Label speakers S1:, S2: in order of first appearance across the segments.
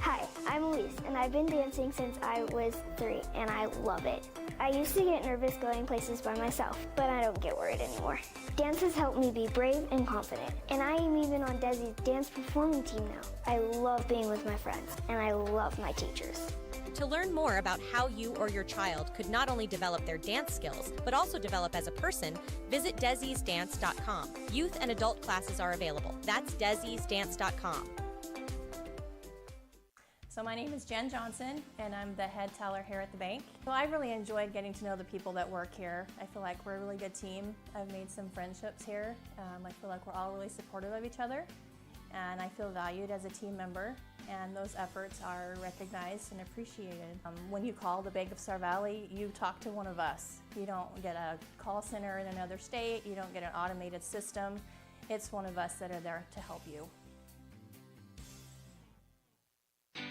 S1: Hi, I'm Elise, and I've been dancing since I was 3, and I love it. I used to get nervous going places by myself, but I don't get worried anymore. Dance has helped me be brave and confident, and I am even on Desi's dance performing team now. I love being with my friends, and I love my teachers.
S2: To learn more about how you or your child could not only develop their dance skills, but also develop as a person, visit Desi'sDance.com. Youth and adult classes are available. That's Desi'sDance.com.
S3: So my name is Jen Johnson, and I'm the head teller here at the bank. So I really enjoyed getting to know the people that work here. I feel like we're a really good team. I've made some friendships here. I feel like we're all really supportive of each other, and I feel valued as a team member, and those efforts are recognized and appreciated. When you call the Bank of Star Valley, you talk to one of us. You don't get a call center in another state. You don't get an automated system. It's one of us that are there to help you.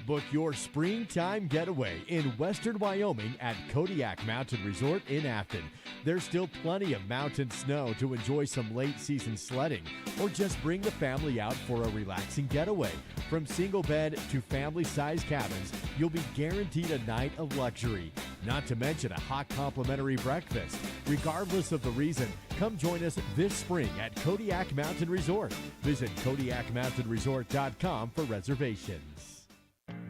S4: Book your springtime getaway in western Wyoming at Kodiak Mountain Resort in Afton. There's still plenty of mountain snow to enjoy some late season sledding, or just bring the family out for a relaxing getaway. From single bed to family size cabins, you'll be guaranteed a night of luxury. Not to mention a hot complimentary breakfast. Regardless of the reason, come join us this spring at Kodiak Mountain Resort. Visit KodiakMountainResort.com for reservations.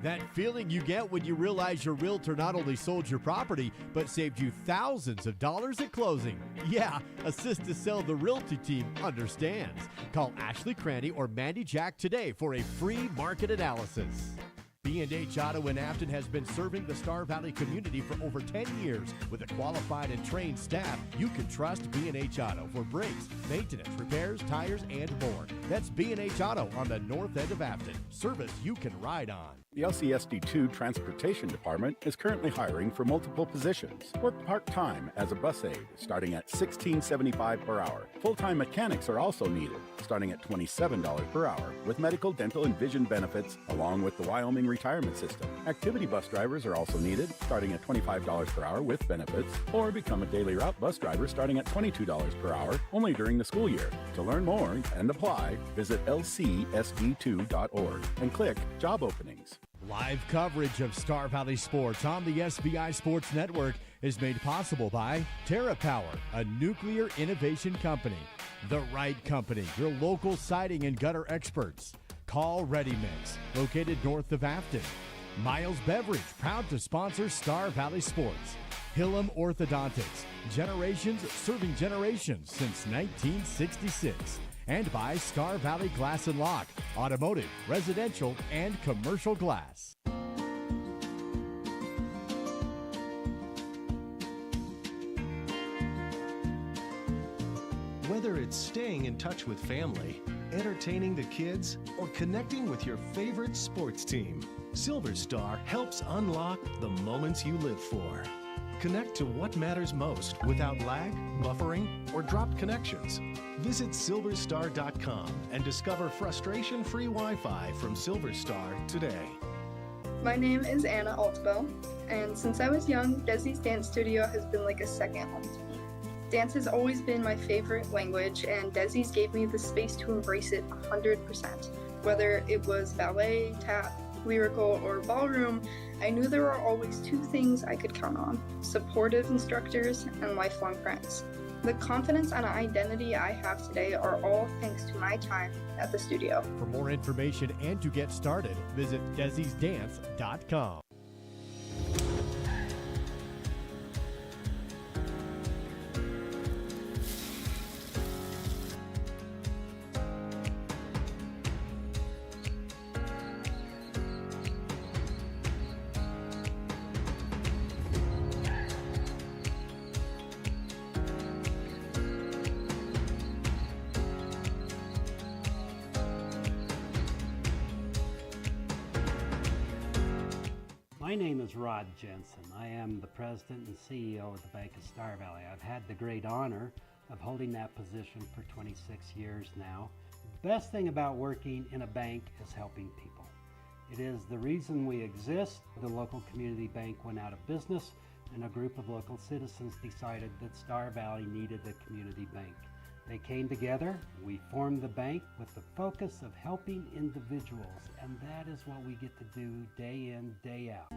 S4: That feeling you get when you realize your realtor not only sold your property, but saved you thousands of dollars at closing. Yeah, Assist to Sell the Realty team understands. Call Ashley Crandy or Mandy Jack today for a free market analysis. B&H Auto in Afton has been serving the Star Valley community for over 10 years. With a qualified and trained staff, you can trust B&H Auto for brakes, maintenance, repairs, tires, and more. That's B&H Auto on the north end of Afton. Service you can ride on.
S5: The LCSD2 Transportation Department is currently hiring for multiple positions. Work part-time as a bus aide, starting at $16.75 per hour. Full-time mechanics are also needed, starting at $27 per hour, with medical, dental, and vision benefits, along with the Wyoming retirement system. Activity bus drivers are also needed, starting at $25 per hour with benefits, or become a daily route bus driver starting at $22 per hour, only during the school year. To learn more and apply, visit lcsd2.org and click Job Openings.
S4: Live coverage of Star Valley sports on the SVI Sports Network is made possible by TerraPower, a nuclear innovation company. The Right Company, your local siding and gutter experts. Call Ready Mix, located north of Afton. Miles Beverage, proud to sponsor Star Valley Sports. Hillam Orthodontics, generations serving generations since 1966. And by Star Valley Glass and Lock, automotive, residential, and commercial glass.
S6: Whether it's staying in touch with family, entertaining the kids, or connecting with your favorite sports team, Silver Star helps unlock the moments you live for. Connect to what matters most without lag, buffering, or dropped connections. Visit silverstar.com and discover frustration-free Wi-Fi from Silverstar today.
S7: My name is Anna Altabo, and since I was young, Desi's Dance Studio has been like a second home to me. Dance has always been my favorite language, and Desi's gave me the space to embrace it 100%. Whether it was ballet, tap, lyrical, or ballroom, I knew there were always two things I could count on: supportive instructors and lifelong friends. The confidence and identity I have today are all thanks to my time at the studio.
S4: For more information and to get started, visit Desi'sDance.com.
S8: My name is Rod Jensen. I am the president and CEO of the Bank of Star Valley. I've had the great honor of holding that position for 26 years now. The best thing about working in a bank is helping people. It is the reason we exist. The local community bank went out of business, and a group of local citizens decided that Star Valley needed a community bank. They came together, we formed the bank with the focus of helping individuals, and that is what we get to do day in, day out.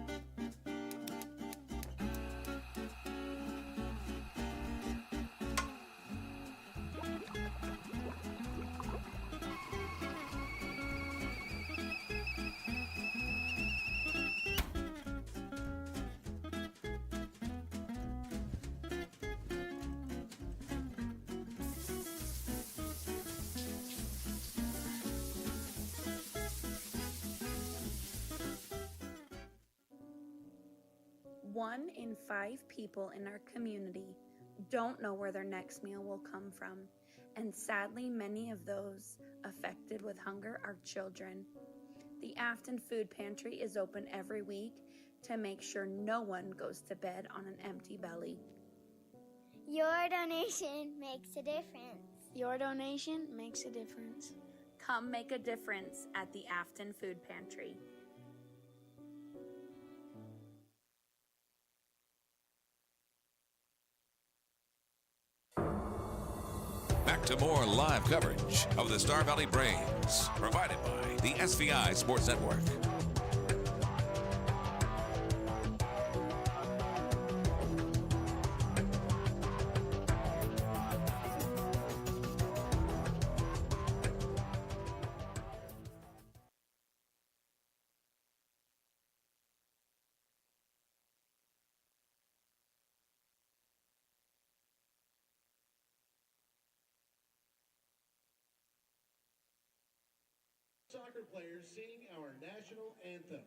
S9: One in 5 people in our community don't know where their next meal will come from, and sadly, many of those affected with hunger are children. The Afton Food Pantry is open every week to make sure no one goes to bed on an empty belly.
S1: Your donation makes a difference.
S10: Your donation makes a difference.
S9: Come make a difference at the Afton Food Pantry.
S11: Back to more live coverage of the Star Valley Braves, provided by the SVI Sports Network.
S4: Soccer players sing our national anthem.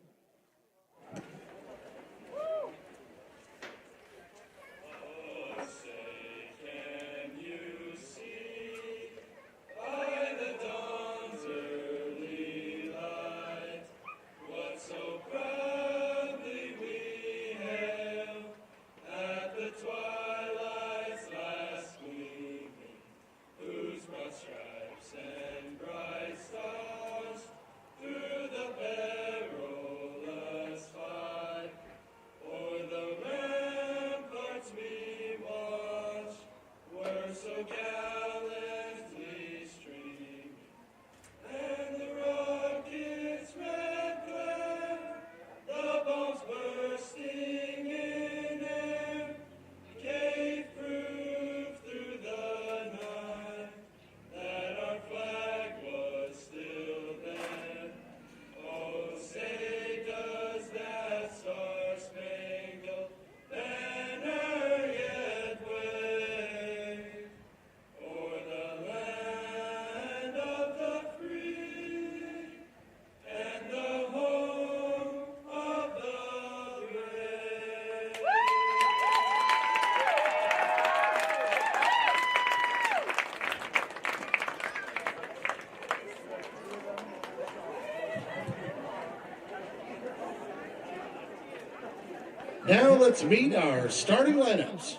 S4: Now let's meet our starting lineups.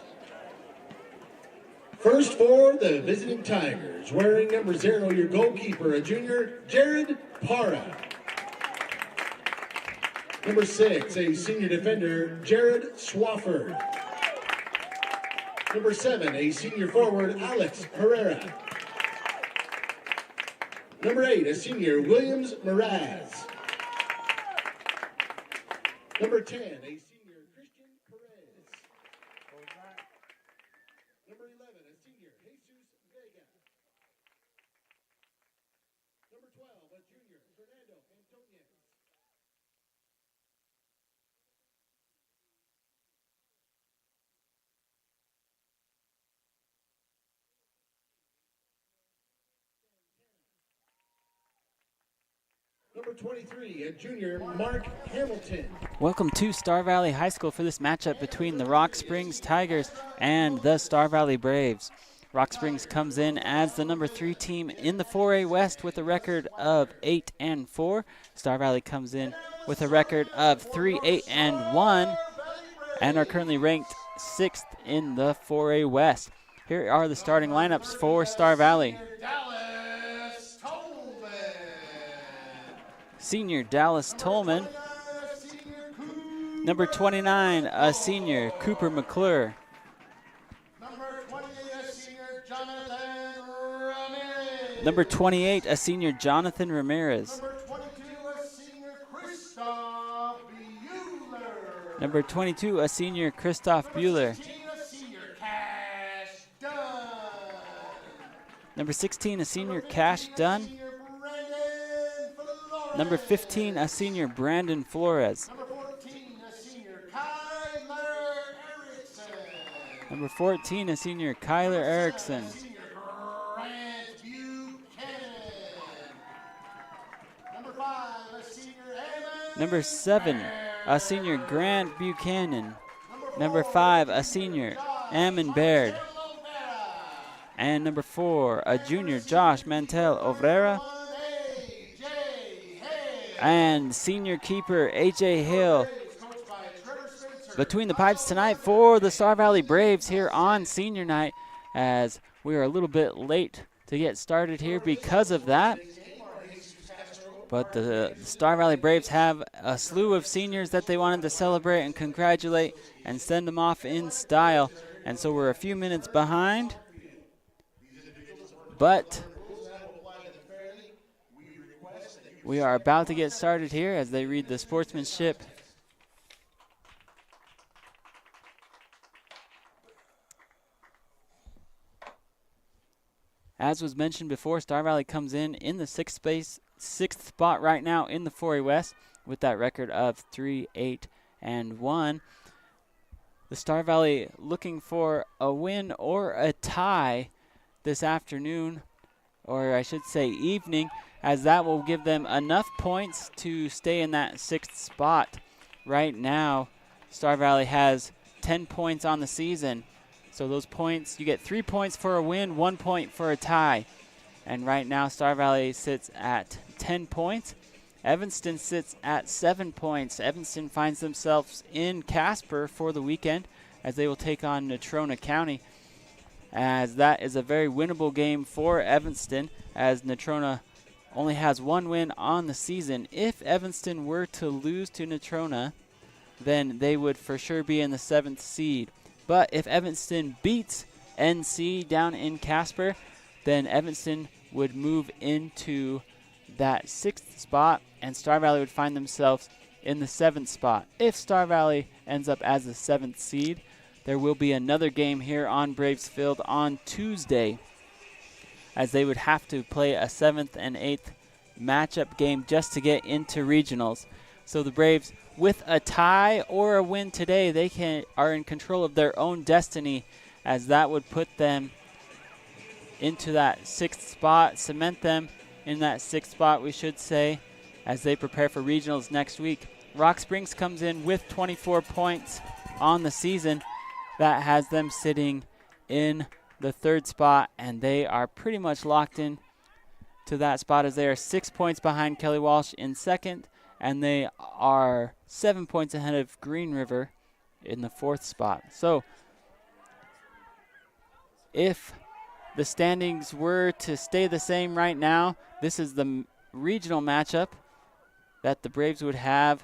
S4: First for the visiting Tigers, wearing number 0, your goalkeeper, a junior, Jared Para. Number 6, a senior defender, Jared Swafford. Number 7, a senior forward, Alex Herrera. Number 8, a senior, Williams Mraz. Number 10, a senior, Christian Perez. Number 11, a senior, Jesus Vega. Number 12, a junior, Fernando Antonez. Number 23, a junior, Mark Hamilton.
S12: Welcome to Star Valley High School for this matchup between the Rock Springs Tigers and the Star Valley Braves. Rock Springs comes in as the number 3 team in the 4A West with a record of 8-4. Star Valley comes in with a record of 3-8-1 and are currently ranked 6th in the 4A West. Here are the starting lineups for Star Valley. Senior Dallas Tolman. Number 29, a senior, Cooper McClure.
S13: Number 28, a senior, Jonathan
S12: Number 28, a senior, Jonathan Ramirez. Number 22, a senior, Christoph Bueller. Number 16, a senior, Cash Dunn. Number 15, a senior, Brandon Flores. Number 14, a senior, Kyler Erickson. Number 7, a senior, Grant Buchanan. Number 5, a senior, Ammon Baird. And number 4, a junior, Josh Mantel Obrera. And senior keeper, A.J. Hill. Between the pipes tonight for the Star Valley Braves here on senior night, as we are a little bit late to get started here because of that. But the Star Valley Braves have a slew of seniors that they wanted to celebrate and congratulate and send them off in style. And so we're a few minutes behind. But we are about to get started here as they read the sportsmanship. As was mentioned before, Star Valley comes in the sixth spot right now in the 4A West with that record of 3-8-1. The Star Valley looking for a win or a tie this afternoon, or I should say evening, as that will give them enough points to stay in that 6th spot. Right now, Star Valley has 10 points on the season. So those points, you get 3 points for a win, 1 point for a tie. And right now, Star Valley sits at 10 points. Evanston sits at 7 points. Evanston finds themselves in Casper for the weekend as they will take on Natrona County, as that is a very winnable game for Evanston, as Natrona only has 1 win on the season. If Evanston were to lose to Natrona, then they would for sure be in the 7th seed. But if Evanston beats NC down in Casper, then Evanston would move into that 6th spot, and Star Valley would find themselves in the 7th spot. If Star Valley ends up as the 7th seed, there will be another game here on Braves Field on Tuesday, as they would have to play a 7th and 8th matchup game just to get into regionals. So the Braves, with a tie or a win today, they are in control of their own destiny, as that would put them into that 6th spot, cement them in that 6th spot, we should say, as they prepare for regionals next week. Rock Springs comes in with 24 points on the season. That has them sitting in the 3rd spot, and they are pretty much locked in to that spot, as they are 6 points behind Kelly Walsh in 2nd, and they are 7 points ahead of Green River in the 4th spot. So if the standings were to stay the same right now, this is the regional matchup that the Braves would have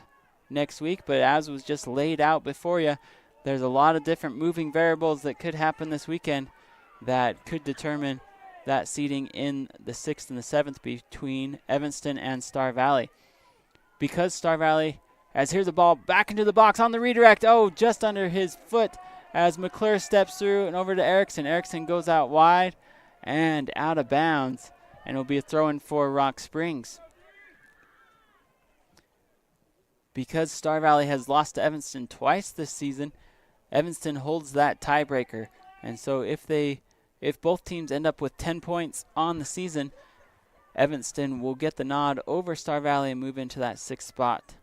S12: next week. But as was just laid out before you, there's a lot of different moving variables that could happen this weekend that could determine that seeding in the 6th and the 7th between Evanston and Star Valley. Because Star Valley, as here's the ball back into the box on the redirect. Oh, just under his foot as McClure steps through and over to Erickson. Erickson goes out wide and out of bounds, and it'll be a throw-in for Rock Springs. Because Star Valley has lost to Evanston twice this season, Evanston holds that tiebreaker. And so if both teams end up with 10 points on the season, Evanston will get the nod over Star Valley and move into that 6th spot.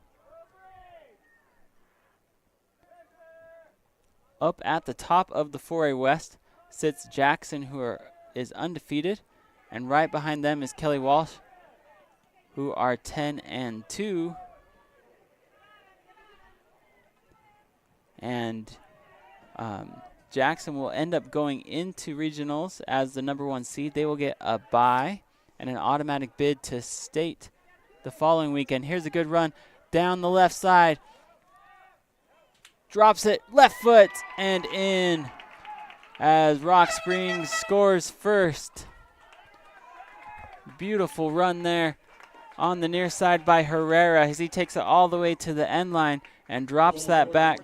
S12: Up at the top of the 4A West sits Jackson, who is undefeated, and right behind them is Kelly Walsh, who are 10-2. And Jackson will end up going into regionals as the number 1 seed. They will get a bye and an automatic bid to state the following weekend. Here's a good run down the left side. Drops it, left foot, and in as Rock Springs scores first. Beautiful run there on the near side by Herrera as he takes it all the way to the end line and drops that back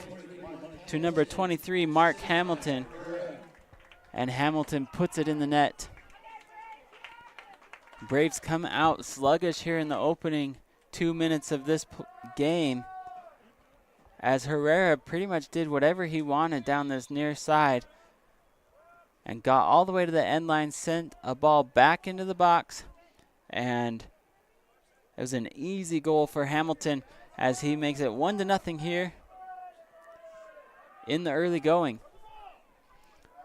S12: to number 23, Mark Hamilton. And Hamilton puts it in the net. Braves come out sluggish here in the opening 2 minutes of this game, as Herrera pretty much did whatever he wanted down this near side and got all the way to the end line, sent a ball back into the box, and it was an easy goal for Hamilton as he makes it 1-0 here in the early going.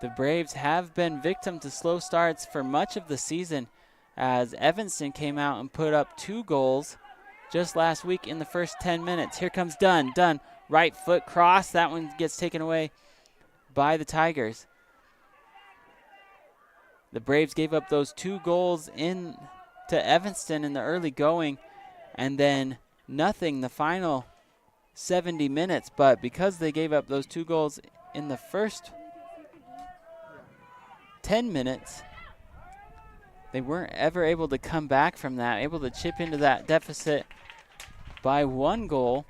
S12: The Braves have been victim to slow starts for much of the season, as Evanston came out and put up 2 goals just last week in the first 10 minutes. Here comes Dunn. Dunn, right foot cross. That one gets taken away by the Tigers. The Braves gave up those 2 goals in to Evanston in the early going, and then nothing the final 70 minutes. But because they gave up those 2 goals in the first 10 minutes, they weren't ever able to come back from that, able to chip into that deficit by 1 goal,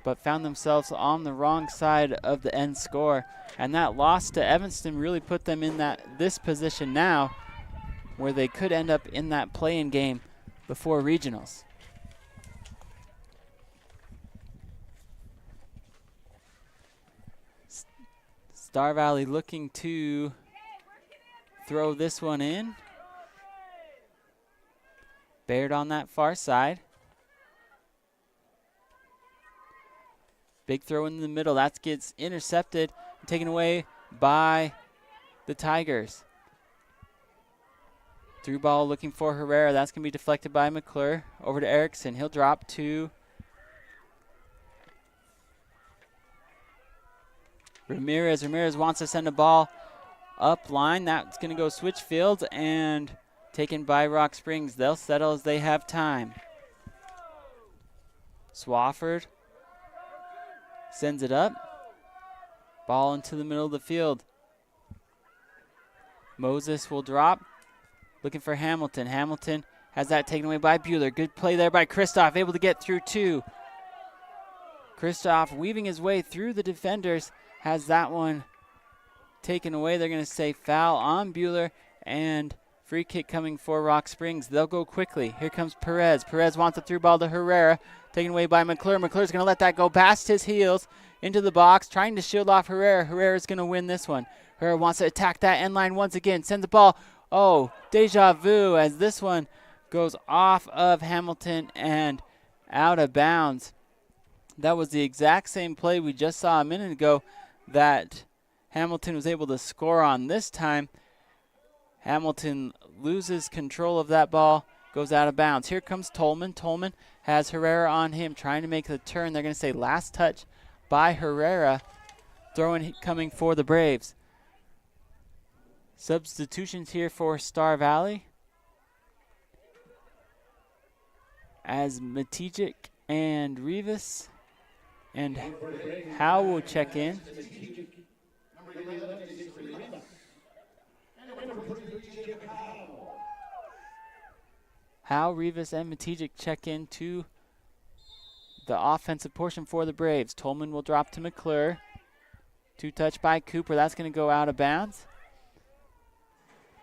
S12: but found themselves on the wrong side of the end score. And that loss to Evanston really put them in this position now where they could end up in that play-in game before regionals. Star Valley looking to throw this one in. Baird on that far side. Big throw in the middle. That gets intercepted and taken away by the Tigers. Through ball looking for Herrera. That's going to be deflected by McClure. Over to Erickson. He'll drop to Ramirez. Ramirez wants to send a ball up line. That's going to go switch fields and taken by Rock Springs. They'll settle as they have time. Swafford sends it up. Ball into the middle of the field. Moses will drop. Looking for Hamilton. Hamilton has that taken away by Bueller. Good play there by Kristoff. Able to get through 2. Kristoff weaving his way through the defenders. Has that one taken away. They're going to say foul on Bueller, and free kick coming for Rock Springs. They'll go quickly. Here comes Perez. Perez wants a through ball to Herrera. Taken away by McClure. McClure's going to let that go past his heels into the box, trying to shield off Herrera. Herrera's going to win this one. Herrera wants to attack that end line once again. Sends the ball. Oh, deja vu as this one goes off of Hamilton and out of bounds. That was the exact same play we just saw a minute ago that Hamilton was able to score on. This time, Hamilton loses control of that ball, goes out of bounds. Here comes Tolman. Tolman has Herrera on him, trying to make the turn. They're going to say last touch by Herrera. Throwing coming for the Braves. Substitutions here for Star Valley, as Matijic and Rivas and Howe will check in. Howe, Rivas, and Matijic check in to the offensive portion for the Braves. Tolman will drop to McClure. 2-touch by Cooper. That's going to go out of bounds.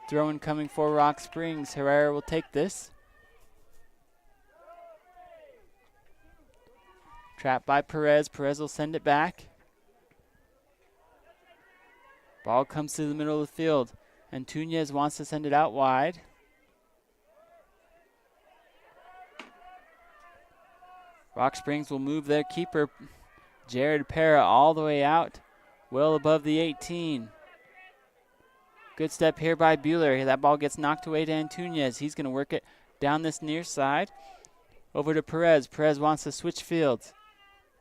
S12: Throw-in coming for Rock Springs. Herrera will take this. Trapped by Perez. Perez will send it back. Ball comes to the middle of the field. And Tunez wants to send it out wide. Rock Springs will move their keeper, Jared Parra, all the way out, well above the 18. Good step here by Bueller. That ball gets knocked away to Antunez. He's going to work it down this near side. Over to Perez. Perez wants to switch fields.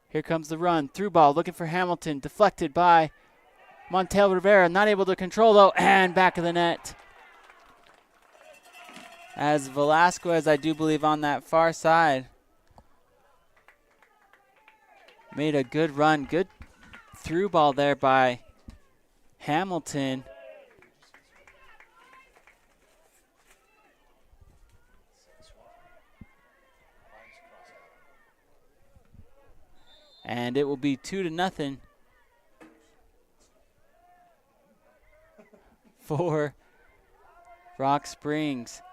S12: Here comes the run. Through ball looking for Hamilton. Deflected by Montel Rivera. Not able to control though. And back of the net. As Velasquez, I do believe, on that far side, made a good run. Good through ball there by Hamilton. and it will be 2-0 for Rock Springs.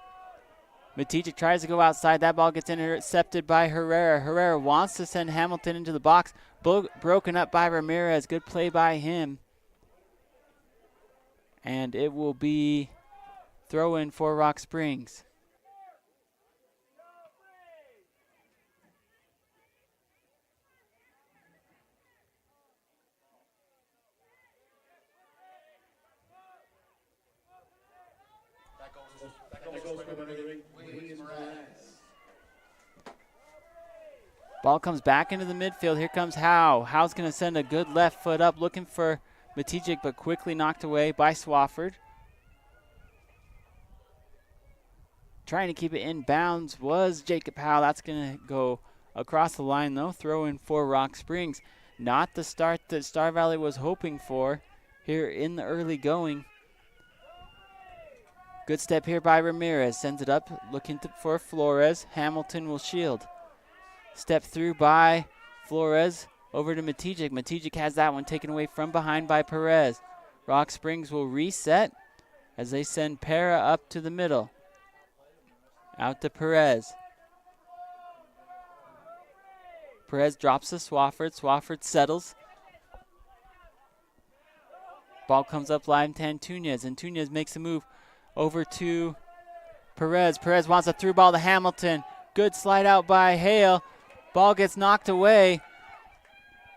S12: Matijic tries to go outside. That ball gets intercepted by Herrera. Herrera wants to send Hamilton into the box. Broken up by Ramirez. Good play by him. And it will be throw-in for Rock Springs. Ball comes back into the midfield. Here comes Howe. Howe's going to send a good left foot up, looking for Matijic, but quickly knocked away by Swafford. Trying to keep it in bounds was Jacob Howe. That's going to go across the line, though. Throw in for Rock Springs. Not the start that Star Valley was hoping for here in the early going. Good step here by Ramirez. Sends it up, looking for Flores. Hamilton will shield. Step through by Flores over to Matijic. Matijic has that one taken away from behind by Perez. Rock Springs will reset as they send Para up to the middle. Out to Perez. Perez drops to Swafford. Swafford settles. Ball comes up line to Antunes. Antunes makes a move over to Perez. Perez wants a through ball to Hamilton. Good slide out by Hale. Ball gets knocked away.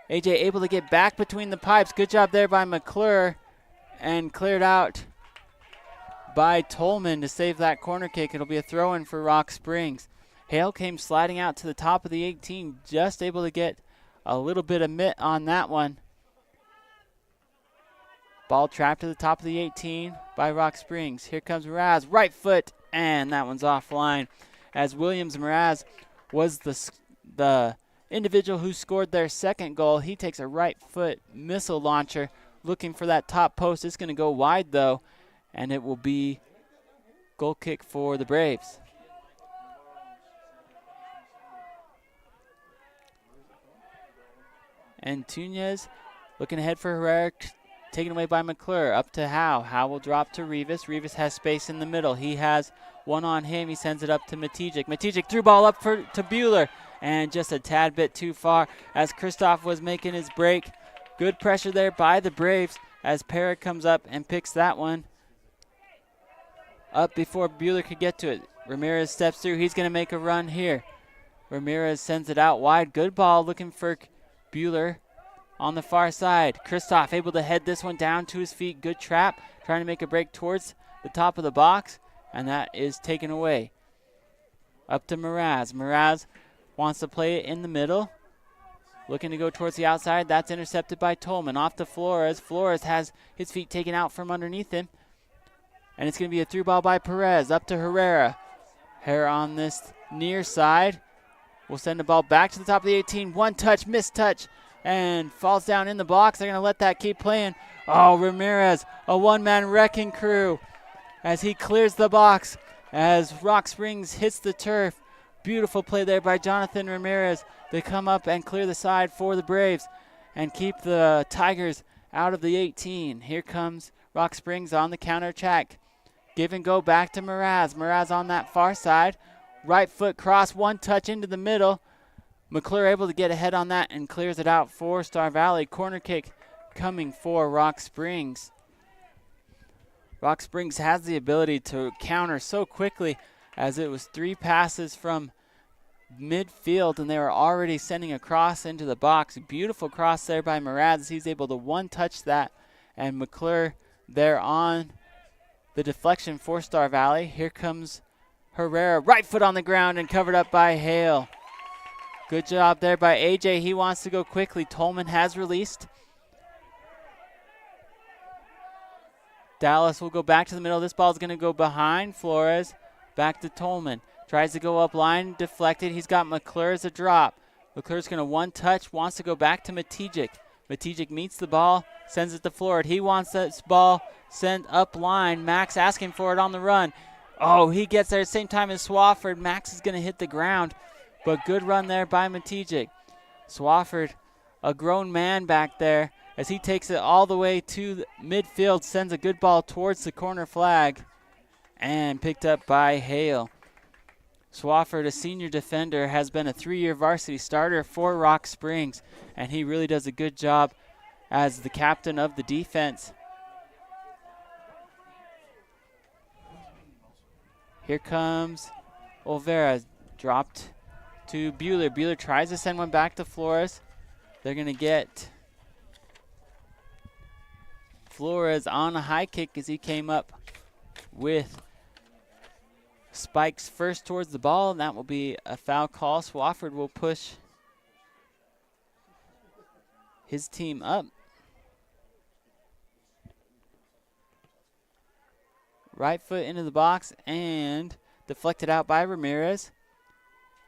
S12: AJ able to get back between the pipes. Good job there by McClure. And cleared out by Tolman to save that corner kick. It'll be a throw-in for Rock Springs. Hale came sliding out to the top of the 18. Just able to get a little bit of mitt on that one. Ball trapped to the top of the 18 by Rock Springs. Here comes Mraz. Right foot. And that one's offline. As Williams Mraz was the individual who scored their second goal. He takes a right foot missile launcher looking for that top post. It's going to go wide, though, and it will be goal kick for the Braves. Antunes looking ahead for Herrera, taken away by McClure. Up to Howe. Howe will drop to Rivas. Rivas has space in the middle. He has one on him. He sends it up to Matijic. Matijic threw ball up to Bueller. And just a tad bit too far as Kristoff was making his break. Good pressure there by the Braves as Para comes up and picks that one up before Bueller could get to it. Ramirez steps through. He's going to make a run here. Ramirez sends it out wide. Good ball looking for Bueller on the far side. Kristoff able to head this one down to his feet. Good trap. Trying to make a break towards the top of the box. And that is taken away. Up to Mraz. Mraz wants to play it in the middle. Looking to go towards the outside. That's intercepted by Tolman. Off to Flores. Flores has his feet taken out from underneath him. And it's going to be a through ball by Perez. Up to Herrera. Herrera on this near side. Will send the ball back to the top of the 18. One touch, missed touch. And falls down in the box. They're going to let that keep playing. Oh, Ramirez, a one-man wrecking crew as he clears the box. As Rock Springs hits the turf. Beautiful play there by Jonathan Ramirez. They come up and clear the side for the Braves and keep the Tigers out of the 18. Here comes Rock Springs on the counter attack. Give and go back to Mraz. Mraz on that far side. Right foot cross, one touch into the middle. McClure able to get ahead on that and clears it out for Star Valley. Corner kick coming for Rock Springs. Rock Springs has the ability to counter so quickly as it was 3 passes from midfield and they were already sending a cross into the box. Beautiful cross there by Mraz. He's able to one-touch that, and McClure there on the deflection for Star Valley. Here comes Herrera. Right foot on the ground and covered up by Hale. Good job there by AJ. He wants to go quickly. Tolman has released. Dallas will go back to the middle. This ball is going to go behind Flores. Back to Tolman. Tries to go up line, deflected. He's got McClure as a drop. McClure's going to one touch, wants to go back to Matijic. Matijic meets the ball, sends it to Flores. He wants this ball sent up line. Max asking for it on the run. Oh, he gets there at the same time as Swafford. Max is going to hit the ground, but good run there by Matijic. Swafford a grown man back there as he takes it all the way to the midfield, sends a good ball towards the corner flag, and picked up by Hale. Swafford, a senior defender, has been a 3-year varsity starter for Rock Springs, and he really does a good job as the captain of the defense. Here comes Olvera, dropped to Bueller. Bueller tries to send one back to Flores. They're going to get Flores on a high kick as he came up with spikes first towards the ball, and that will be a foul call. Swafford will push his team up. Right foot into the box and deflected out by Ramirez.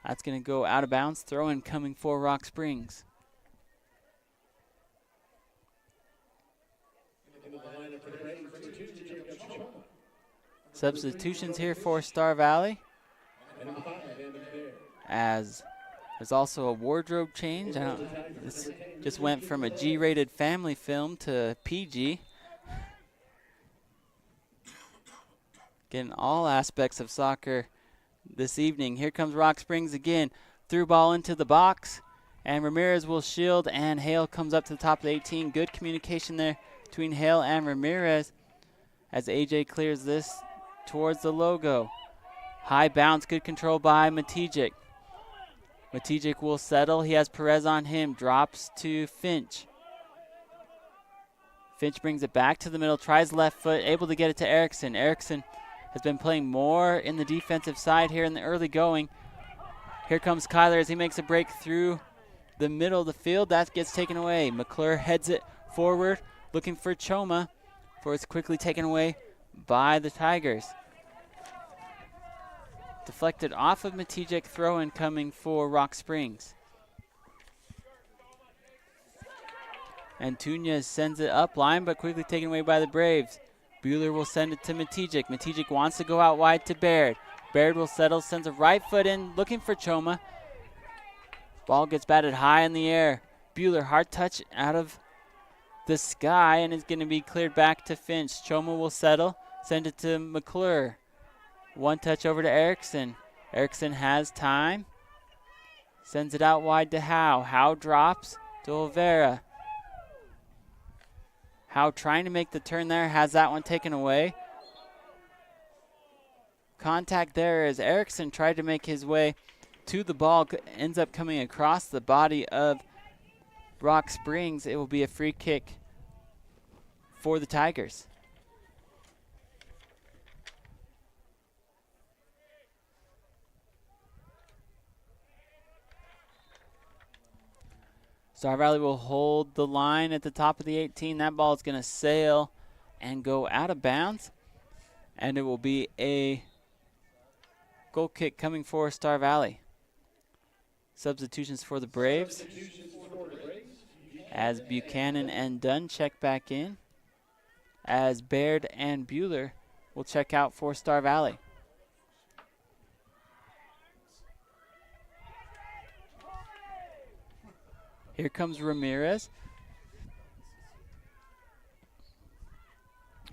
S12: That's going to go out of bounds. Throw in coming for Rock Springs. Substitutions here for Star Valley, as there's also a wardrobe change. This just went from a G-rated family film to PG. Getting all aspects of soccer this evening. Here comes Rock Springs again. Through ball into the box, and Ramirez will shield, and Hale comes up to the top of the 18. Good communication there between Hale and Ramirez as AJ clears this towards the logo. High bounce, good control by Matijic. Matijic will settle. He has Perez on him. Drops to Finch. Finch brings it back to the middle, tries left foot, able to get it to Erickson. Erickson has been playing more in the defensive side here in the early going. Here comes Kyler as he makes a break through the middle of the field. That gets taken away. McClure heads it forward, looking for Choma, before it's quickly taken away by the Tigers. Deflected off of Matijic, throw-in coming for Rock Springs. And Tunez sends it up line, but quickly taken away by the Braves. Bueller will send it to Matijic. Matijic wants to go out wide to Baird. Baird will settle, sends a right foot in, looking for Choma. Ball gets batted high in the air. Bueller, hard touch out of the sky, and is going to be cleared back to Finch. Choma will settle, send it to McClure. One touch over to Erickson. Erickson has time. Sends it out wide to Howe. Howe drops to Olvera. Howe trying to make the turn there, has that one taken away. Contact there as Erickson tried to make his way to the ball, ends up coming across the body of Rock Springs. It will be a free kick for the Tigers. Star Valley will hold the line at the top of the 18. That ball is going to sail and go out of bounds. And it will be a goal kick coming for Star Valley. Substitutions for the Braves, as Buchanan and Dunn check back in, as Baird and Bueller will check out for Star Valley. Here comes Ramirez.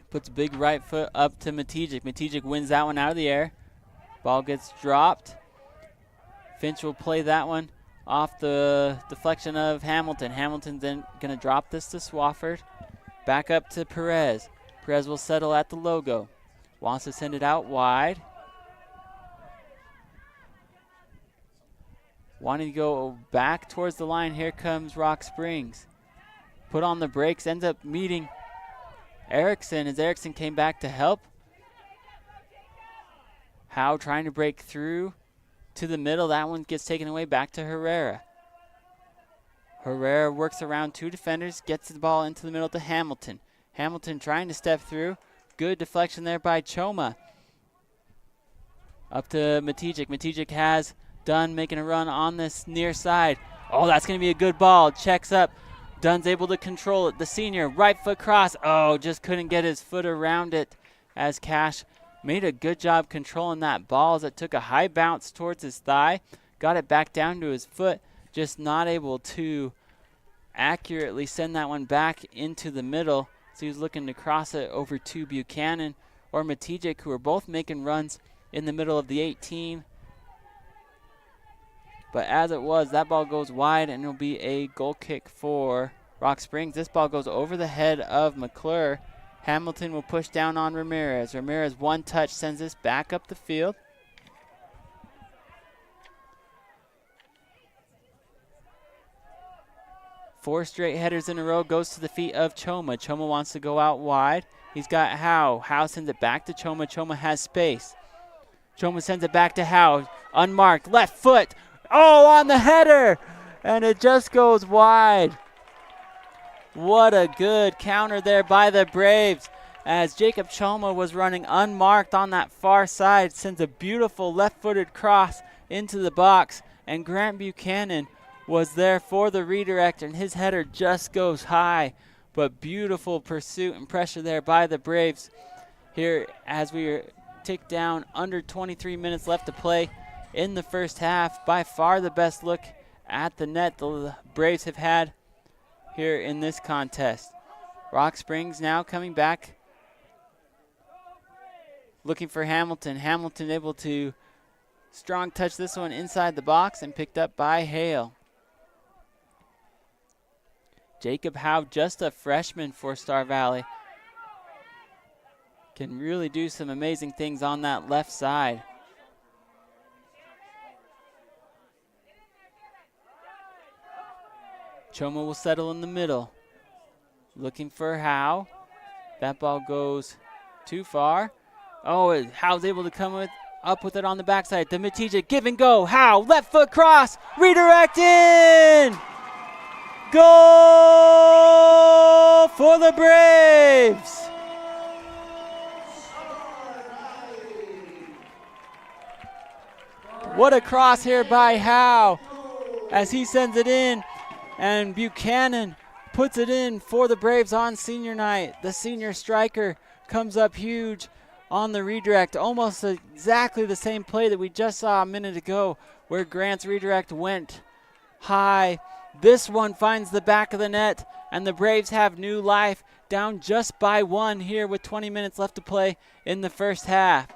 S12: Puts a big right foot up to Matijic. Matijic wins that one out of the air. Ball gets dropped. Finch will play that one off the deflection of Hamilton. Hamilton's then going to drop this to Swafford. Back up to Perez. Perez will settle at the logo. Wants to send it out wide. Wanting to go back towards the line. Here comes Rock Springs. Put on the brakes. Ends up meeting Erickson as Erickson came back to help. Howe trying to break through to the middle. That one gets taken away back to Herrera. Herrera works around two defenders. Gets the ball into the middle to Hamilton. Hamilton trying to step through. Good deflection there by Choma. Up to Matijic. Matijic has Dunn making a run on this near side. Oh, that's going to be a good ball. Checks up. Dunn's able to control it. The senior, right foot cross. Oh, just couldn't get his foot around it as Cash made a good job controlling that ball as it took a high bounce towards his thigh. Got it back down to his foot. Just not able to accurately send that one back into the middle. So he was looking to cross it over to Buchanan or Matijek, who are both making runs in the middle of the 18. But as it was, that ball goes wide, and it'll be a goal kick for Rock Springs. This ball goes over the head of McClure. Hamilton will push down on Ramirez. Ramirez, one touch, sends this back up the field. Four straight headers in a row goes to the feet of Choma. Choma wants to go out wide. He's got Howe. Howe sends it back to Choma. Choma has space. Choma sends it back to Howe. Unmarked, left foot. Oh, on the header! And it just goes wide. What a good counter there by the Braves, as Jacob Choma was running unmarked on that far side, sends a beautiful left-footed cross into the box, and Grant Buchanan was there for the redirect, and his header just goes high. But beautiful pursuit and pressure there by the Braves here as we tick down under 23 minutes left to play in the first half. By far the best look at the net the Braves have had here in this contest. Rock Springs now coming back, looking for Hamilton. Hamilton able to strong touch this one inside the box and picked up by Hale. Jacob Howe, just a freshman for Star Valley, can really do some amazing things on that left side. Choma will settle in the middle, looking for Howe. That ball goes too far. Oh, Howe's able to come up with it on the backside. The Matija, give and go. Howe, left foot cross, redirect in! Goal for the Braves! What a cross here by Howe as he sends it in, and Buchanan puts it in for the Braves on senior night. The senior striker comes up huge on the redirect, almost exactly the same play that we just saw a minute ago where Grant's redirect went high. This one finds the back of the net, and the Braves have new life, down just by one here with 20 minutes left to play in the first half.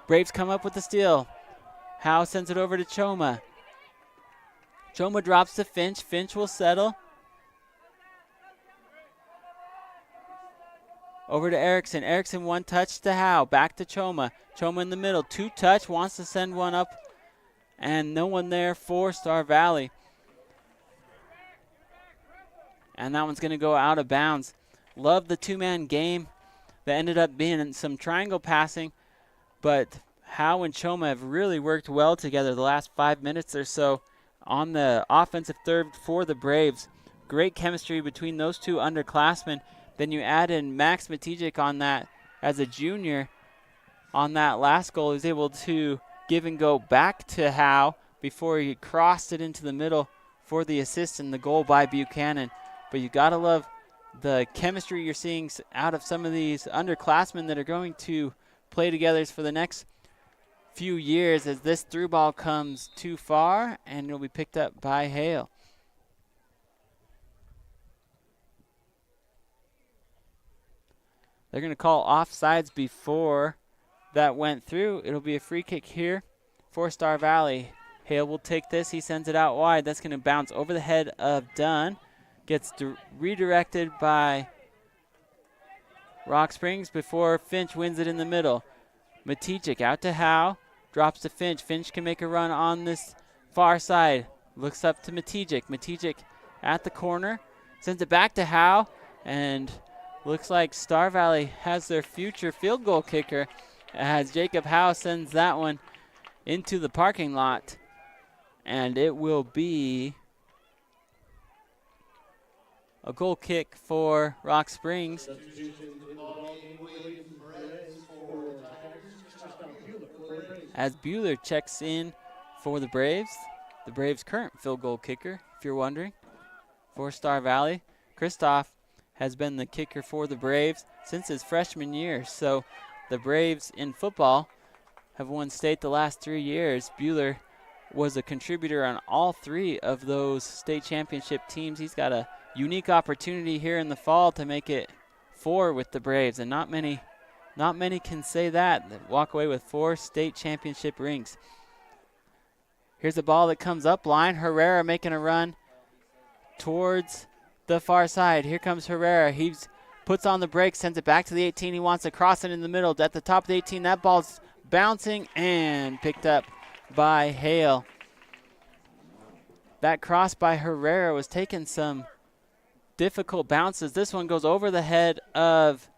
S12: Braves come up with the steal. Howe sends it over to Choma. Choma drops to Finch. Finch will settle. Over to Erickson. Erickson, one touch to Howe. Back to Choma. Choma in the middle. Two touch. Wants to send one up. And no one there for Star Valley. And that one's going to go out of bounds. Love the two-man game that ended up being some triangle passing. But Howe and Choma have really worked well together the last 5 minutes or so on the offensive third for the Braves. Great chemistry between those two underclassmen. Then you add in Max Matijek on that as a junior on that last goal. He was able to give and go back to Howe before he crossed it into the middle for the assist and the goal by Buchanan. But you got to love the chemistry you're seeing out of some of these underclassmen that are going to play together for the next few years, as this through ball comes too far and it'll be picked up by Hale. They're going to call offsides before that went through. It'll be a free kick here for Star Valley. Hale will take this. He sends it out wide. That's going to bounce over the head of Dunn. Gets redirected by Rock Springs before Finch wins it in the middle. Matijek out to Howe. Drops to Finch. Finch can make a run on this far side. Looks up to Matijek. Matijek at the corner. Sends it back to Howe. And looks like Star Valley has their future field goal kicker as Jacob Howe sends that one into the parking lot. And it will be a goal kick for Rock Springs. As Bueller checks in for the Braves current field goal kicker, if you're wondering, for Star Valley. Kristoff has been the kicker for the Braves since his freshman year. So the Braves in football have won state the last 3 years. Buhler was a contributor on all 3 of those state championship teams. He's got a unique opportunity here in the fall to make it 4 with the Braves, and not many can say that walk away with 4 state championship rings. Here's a ball that comes up line. Herrera making a run towards the far side. Here comes Herrera. He puts on the brakes, sends it back to the 18. He wants to cross it in the middle. At the top of the 18, that ball's bouncing and picked up by Hale. That cross by Herrera was taking some difficult bounces. This one goes over the head of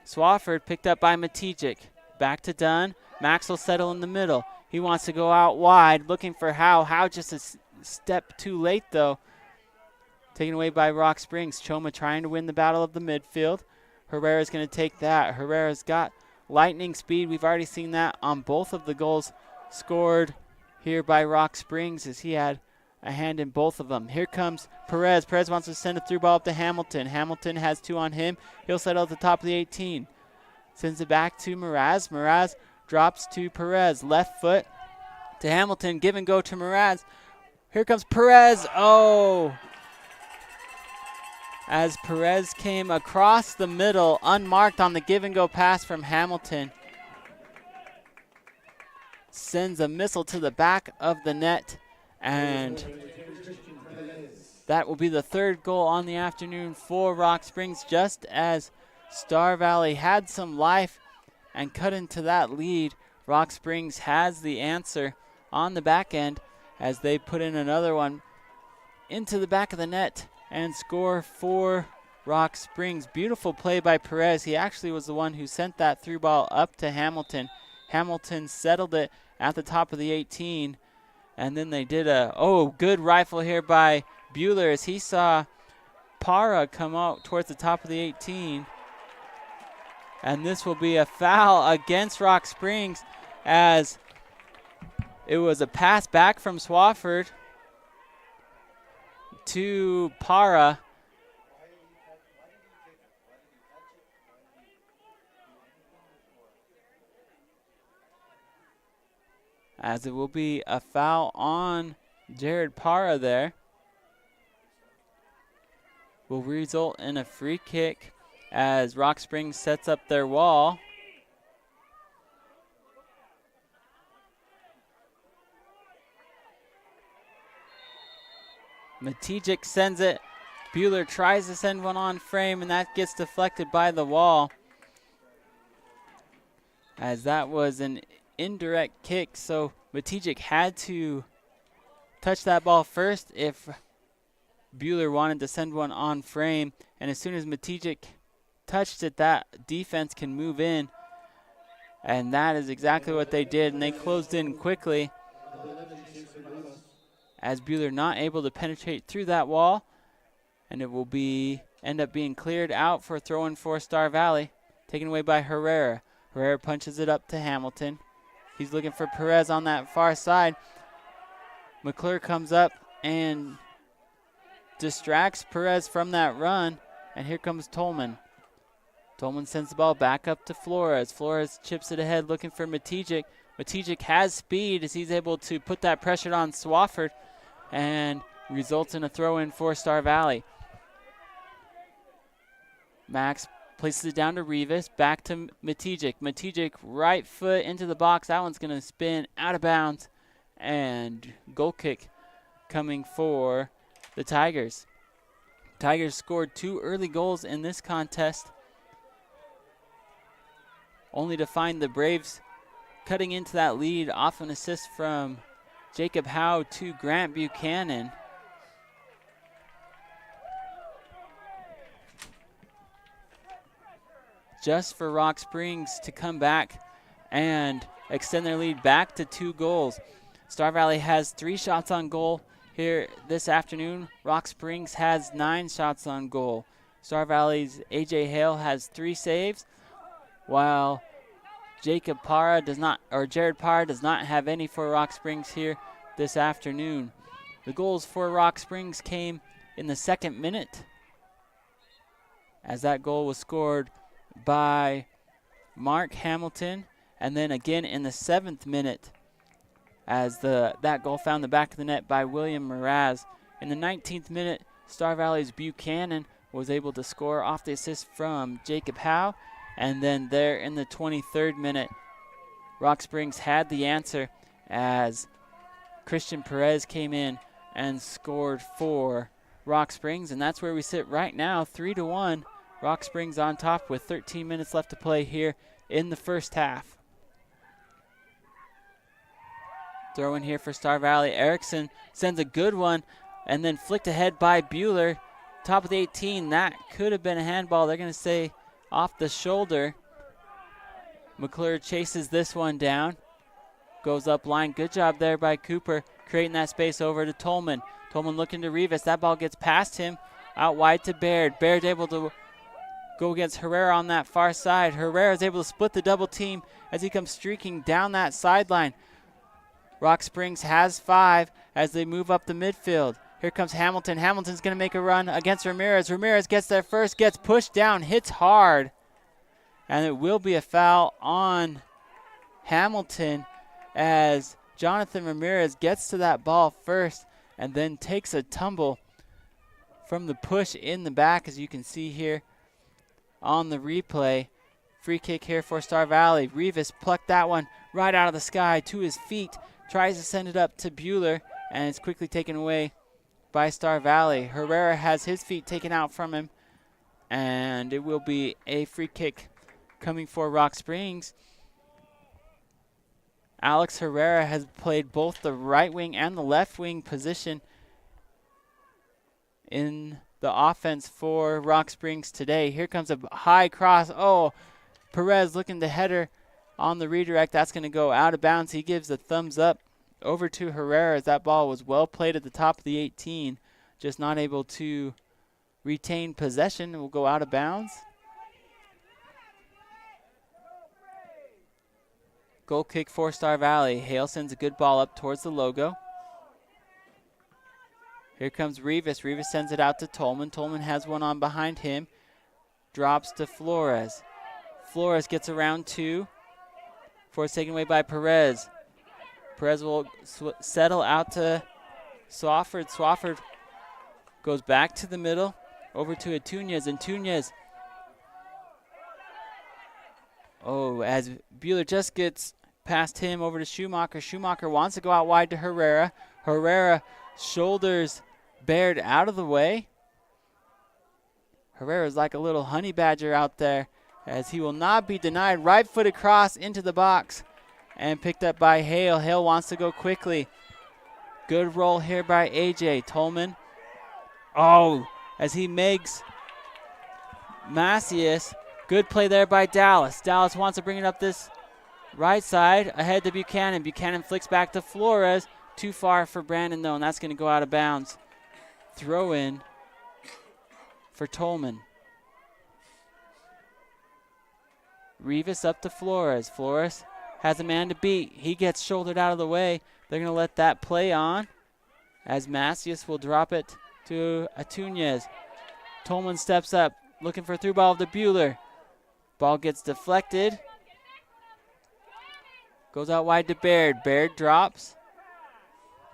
S12: Swafford, picked up by Matijic. Back to Dunn. Max will settle in the middle. He wants to go out wide, looking for Howe. Howe just a step too late, though. Taken away by Rock Springs. Choma trying to win the battle of the midfield. Herrera's going to take that. Herrera's got lightning speed. We've already seen that on both of the goals scored here by Rock Springs, as he had a hand in both of them. Here comes Perez. Perez wants to send a through ball up to Hamilton. Hamilton has 2 on him. He'll settle at the top of the 18. Sends it back to Mraz. Mraz drops to Perez. Left foot to Hamilton. Give and go to Mraz. Here comes Perez. Oh! As Perez came across the middle, unmarked on the give and go pass from Hamilton. Sends a missile to the back of the net. And that will be the 3rd goal on the afternoon for Rock Springs, just as Star Valley had some life and cut into that lead. Rock Springs has the answer on the back end as they put in another one into the back of the net and score for Rock Springs. Beautiful play by Perez. He actually was the one who sent that through ball up to Hamilton. Hamilton settled it at the top of the 18. And then they did good rifle here by Buhler as he saw Para come out towards the top of the 18. And this will be a foul against Rock Springs, as it was a pass back from Swafford to Para. As it will be a foul on Jared Para there. Will result in a free kick as Rock Springs sets up their wall. Matijic sends it. Buhler tries to send one on frame, and that gets deflected by the wall, as that was an indirect kick, so Matijic had to touch that ball first if Buhler wanted to send one on frame. And as soon as Matijic touched it, that defense can move in. And that is exactly what they did, and they closed in quickly as Buhler not able to penetrate through that wall. And it will end up being cleared out for a throw-in for Star Valley, taken away by Herrera. Herrera punches it up to Hamilton. He's looking for Perez on that far side. McClure comes up and distracts Perez from that run. And here comes Tolman. Tolman sends the ball back up to Flores. Flores chips it ahead looking for Matijic. Matijic has speed as he's able to put that pressure on Swafford and results in a throw-in for Star Valley. Max places it down to Rivas, back to Matijic. Matijic right foot into the box. That one's going to spin out of bounds. And goal kick coming for the Tigers. Tigers scored 2 early goals in this contest, only to find the Braves cutting into that lead off an assist from Jacob Howe to Grant Buchanan. Just for Rock Springs to come back and extend their lead back to 2 goals. Star Valley has 3 shots on goal here this afternoon. Rock Springs has 9 shots on goal. Star Valley's A.J. Hale has 3 saves, while Jared Parra does not have any for Rock Springs here this afternoon. The goals for Rock Springs came in the 2nd minute as that goal was scored by Mark Hamilton. And then again in the 7th minute as that goal found the back of the net by William Mraz. In the 19th minute, Star Valley's Buchanan was able to score off the assist from Jacob Howe. And then there in the 23rd minute, Rock Springs had the answer as Christian Perez came in and scored for Rock Springs. And that's where we sit right now, 3-1. Rock Springs on top with 13 minutes left to play here in the first half. Throw in here for Star Valley. Erickson sends a good one and then flicked ahead by Bueller. Top of the 18, that could have been a handball. They're going to say off the shoulder. McClure chases this one down. Goes up line. Good job there by Cooper, creating that space over to Tolman. Tolman looking to Rivas. That ball gets past him. Out wide to Baird. Baird able to go against Herrera on that far side. Herrera is able to split the double team as he comes streaking down that sideline. Rock Springs has 5 as they move up the midfield. Here comes Hamilton. Hamilton's going to make a run against Ramirez. Ramirez gets there first, gets pushed down, hits hard. And it will be a foul on Hamilton as Jonathan Ramirez gets to that ball first and then takes a tumble from the push in the back, as you can see here on the replay. Free kick here for Star Valley. Rivas plucked that one right out of the sky to his feet. Tries to send it up to Bueller, and it's quickly taken away by Star Valley. Herrera has his feet taken out from him, and it will be a free kick coming for Rock Springs. Alex Herrera has played both the right wing and the left wing position in the offense for Rock Springs today. Here comes a high cross. Oh, Perez looking to header on the redirect. That's going to go out of bounds. He gives a thumbs up over to Herrera as that ball was well played at the top of the 18. Just not able to retain possession. It will go out of bounds. Goal kick for Star Valley. Hale sends a good ball up towards the logo. Here comes Rivas. Rivas sends it out to Tolman. Tolman has one on behind him. Drops to Flores. Flores gets around 2. Force taken away by Perez. Perez will settle out to Swafford. Swafford goes back to the middle. Over to Antunes. Antunes. Oh, as Bueller just gets past him over to Schumacher. Schumacher wants to go out wide to Herrera. Herrera shoulders Baird out of the way. Herrera's like a little honey badger out there as he will not be denied. Right-footed cross into the box and picked up by Hale. Hale wants to go quickly. Good roll here by AJ. Tolman. Oh, as he makes Macias. Good play there by Dallas. Dallas wants to bring it up this right side. Ahead to Buchanan. Buchanan flicks back to Flores. Too far for Brandon, though, and that's going to go out of bounds. Throw in for Tolman. Rivas up to Flores. Flores has a man to beat. He gets shouldered out of the way. They're going to let that play on as Macias will drop it to Antunes. Tolman steps up, looking for a through ball to Bueller. Ball gets deflected. Goes out wide to Baird. Baird drops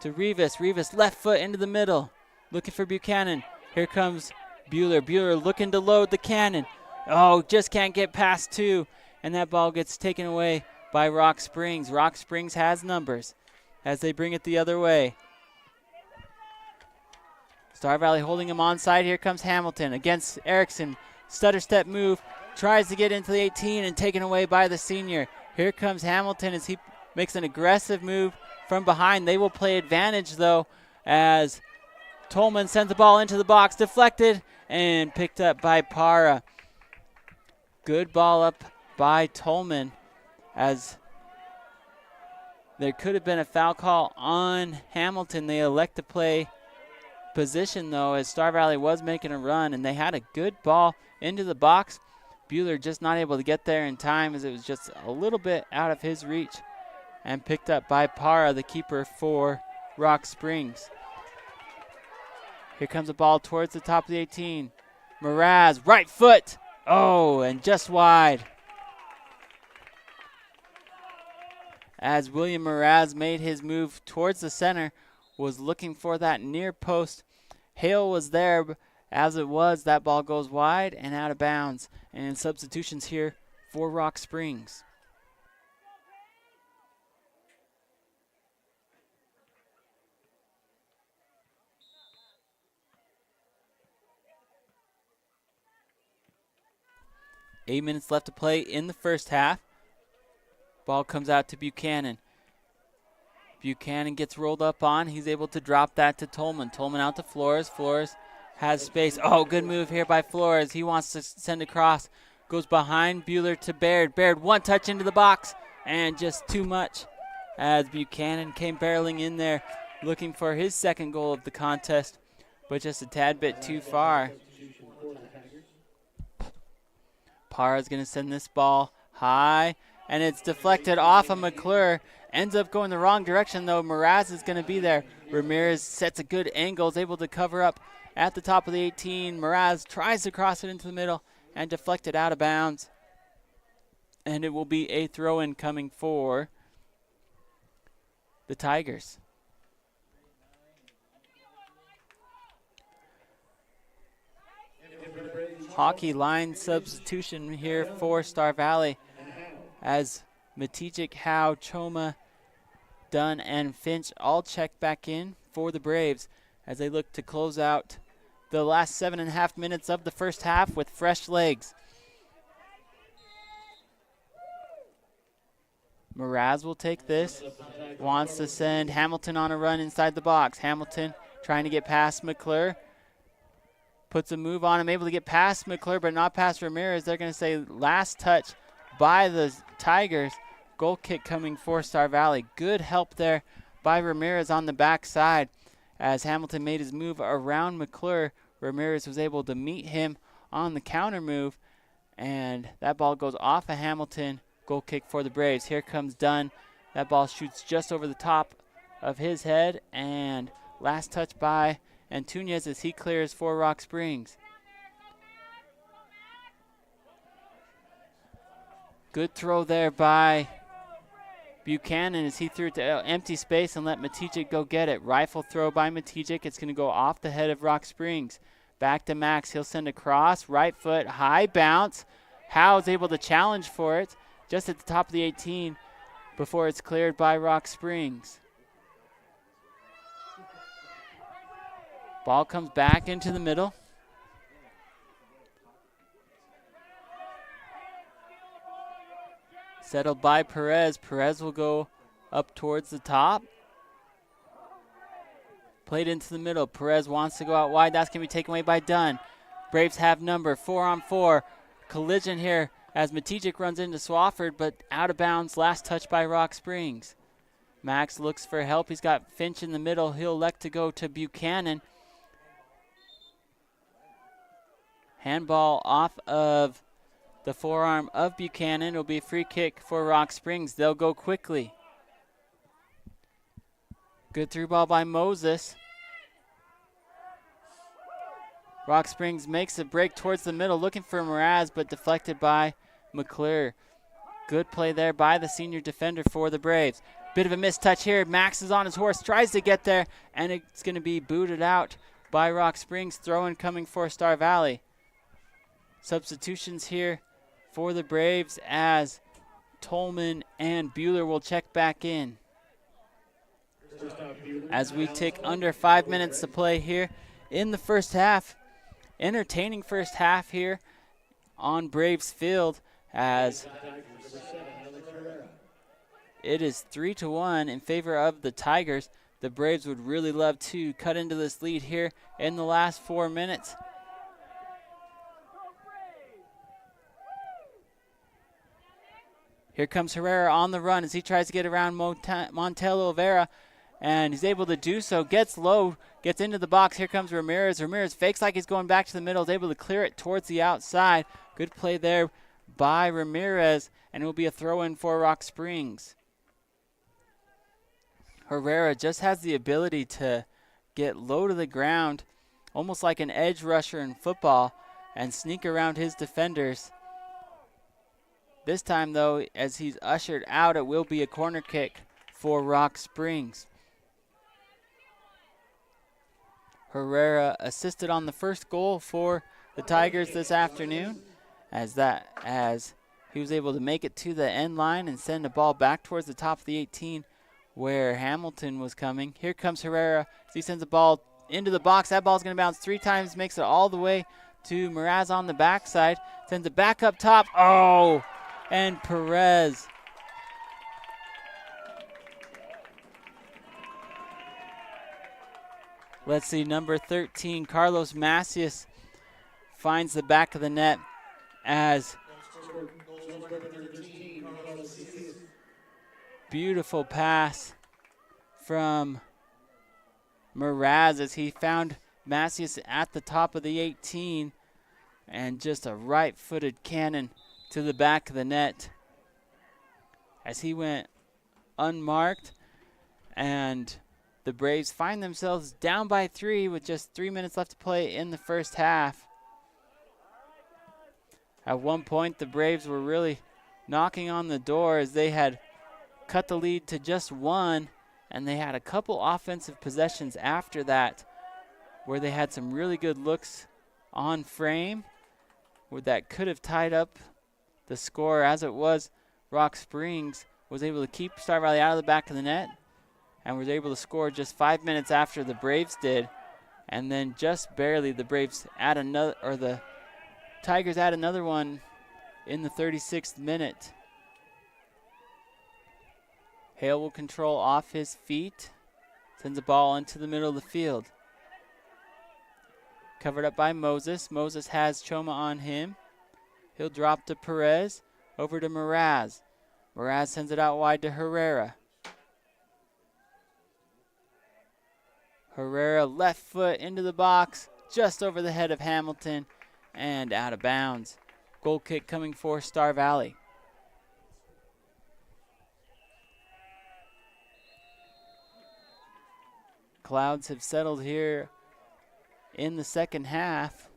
S12: to Rivas. Rivas left foot into the middle. Looking for Buchanan. Here comes Bueller. Bueller looking to load the cannon. Oh, just can't get past 2. And that ball gets taken away by Rock Springs. Rock Springs has numbers as they bring it the other way. Star Valley holding him onside. Here comes Hamilton against Erickson. Stutter step move. Tries to get into the 18 and taken away by the senior. Here comes Hamilton as he makes an aggressive move from behind. They will play advantage, though, as Tolman sends the ball into the box. Deflected and picked up by Para. Good ball up by Tolman as there could have been a foul call on Hamilton. They elect to play position, though, as Star Valley was making a run, and they had a good ball into the box. Bueller just not able to get there in time as it was just a little bit out of his reach and picked up by Para, the keeper for Rock Springs. Here comes a ball towards the top of the 18. Mraz, right foot. Oh, and just wide. As William Mraz made his move towards the center, was looking for that near post. Hale was there, but as it was, that ball goes wide and out of bounds. And substitutions here for Rock Springs. Eight minutes left to play in the first half. Ball comes out to Buchanan. Buchanan gets rolled up on. He's able to drop that to Tolman. Tolman out to Flores. Flores has space. Oh, good move here by Flores. He wants to send across. Goes behind Bueller to Baird. Baird one touch into the box and just too much as Buchanan came barreling in there looking for his second goal of the contest, but just a tad bit too far. Parra's going to send this ball high, and it's deflected off of McClure. Ends up going the wrong direction, though. Mraz is going to be there. Ramirez sets a good angle, is able to cover up at the top of the 18. Mraz tries to cross it into the middle and deflect it out of bounds. And it will be a throw-in coming for the Tigers. Hockey line substitution here for Star Valley as Matijik, Howe, Choma, Dunn, and Finch all check back in for the Braves as they look to close out the last 7.5 minutes of the first half with fresh legs. Mraz will take this, wants to send Hamilton on a run inside the box. Hamilton trying to get past McClure. Puts a move on him, able to get past McClure, but not past Ramirez. They're going to say last touch by the Tigers. Goal kick coming for Star Valley. Good help there by Ramirez on the backside. As Hamilton made his move around McClure, Ramirez was able to meet him on the counter move, and that ball goes off of Hamilton. Goal kick for the Braves. Here comes Dunn. That ball shoots just over the top of his head, and last touch by Antunes as he clears for Rock Springs. Good throw there by Buchanan as he threw it to empty space and let Matijik go get it. Rifle throw by Matijik. It's going to go off the head of Rock Springs. Back to Max. He'll send across. Right foot. High bounce. Howe's able to challenge for it just at the top of the 18 before it's cleared by Rock Springs. Ball comes back into the middle. Settled by Perez. Perez will go up towards the top. Played into the middle. Perez wants to go out wide. That's going to be taken away by Dunn. Braves have number 4-on-4. Collision here as Matijik runs into Swafford, but out of bounds. Last touch by Rock Springs. Max looks for help. He's got Finch in the middle. He'll elect to go to Buchanan. Handball off of the forearm of Buchanan. It'll be a free kick for Rock Springs. They'll go quickly. Good through ball by Moses. Rock Springs makes a break towards the middle, looking for Mraz, but deflected by McClure. Good play there by the senior defender for the Braves. Bit of a missed touch here. Max is on his horse, tries to get there, and it's going to be booted out by Rock Springs. Throw-in coming for Star Valley. Substitutions here for the Braves as Tolman and Bueller will check back in. As we tick under 5 minutes to play here in the first half. Entertaining first half here on Braves Field as it is 3-1 in favor of the Tigers. The Braves would really love to cut into this lead here in the last 4 minutes. Here comes Herrera on the run as he tries to get around Montel Oliveira, and he's able to do so. Gets low, gets into the box. Here comes Ramirez. Ramirez fakes like he's going back to the middle, is able to clear it towards the outside. Good play there by Ramirez, and it will be a throw-in for Rock Springs. Herrera just has the ability to get low to the ground, almost like an edge rusher in football, and sneak around his defenders. This time, though, as he's ushered out, it will be a corner kick for Rock Springs. Herrera assisted on the first goal for the Tigers this afternoon, as he was able to make it to the end line and send a ball back towards the top of the 18 where Hamilton was coming. Here comes Herrera as he sends the ball into the box. That ball's going to bounce 3 times, makes it all the way to Mraz on the backside, sends it back up top. Oh, and Perez. Let's see, number 13, Carlos Macias, finds the back of the net as beautiful pass from Mraz as he found Macias at the top of the 18, and just a right-footed cannon to the back of the net as he went unmarked, and the Braves find themselves down by 3 with just 3 minutes left to play in the first half. At one point, the Braves were really knocking on the door as they had cut the lead to just 1, and they had a couple offensive possessions after that where they had some really good looks on frame where that could have tied up the score. As it was, Rock Springs was able to keep Star Valley out of the back of the net and was able to score just 5 minutes after the Braves did. And then just barely the Braves add another, or the Tigers add another one in the 36th minute. Hale will control off his feet, sends the ball into the middle of the field. Covered up by Moses. Moses has Choma on him. He'll drop to Perez, over to Mraz. Mraz sends it out wide to Herrera. Herrera left foot into the box, just over the head of Hamilton, and out of bounds. Goal kick coming for Star Valley. Clouds have settled here in the second half,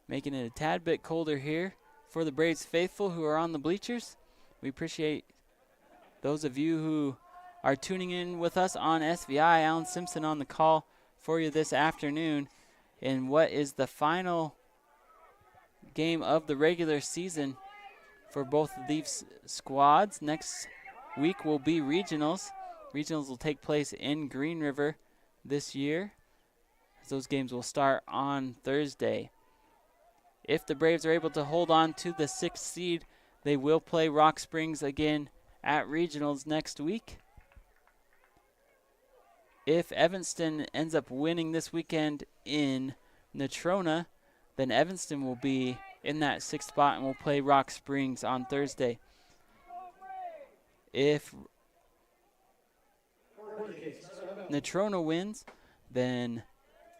S12: making it a tad bit colder here for the Braves faithful who are on the bleachers. We appreciate those of you who are tuning in with us on SVI. Alan Simpson on the call for you this afternoon in what is the final game of the regular season for both of these squads. Next week will be regionals. Regionals will take place in Green River this year, as those games will start on Thursday. If the Braves are able to hold on to the 6th seed, they will play Rock Springs again at regionals next week. If Evanston ends up winning this weekend in Natrona, then Evanston will be in that 6th spot and will play Rock Springs on Thursday. If Natrona wins, then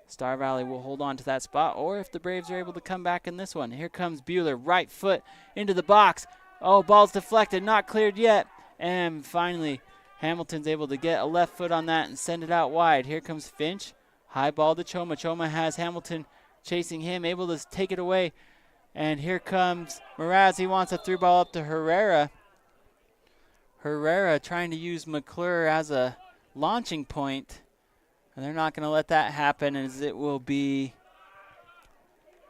S12: Star Valley will hold on to that spot, or if the Braves are able to come back in this one. Here comes Bueller, right foot into the box. Oh, ball's deflected, not cleared yet. And finally, Hamilton's able to get a left foot on that and send it out wide. Here comes Finch, high ball to Choma. Choma has Hamilton chasing him, able to take it away. And here comes Mraz. He wants a through ball up to Herrera. Herrera trying to use McClure as a launching point, and they're not going to let that happen, as it will be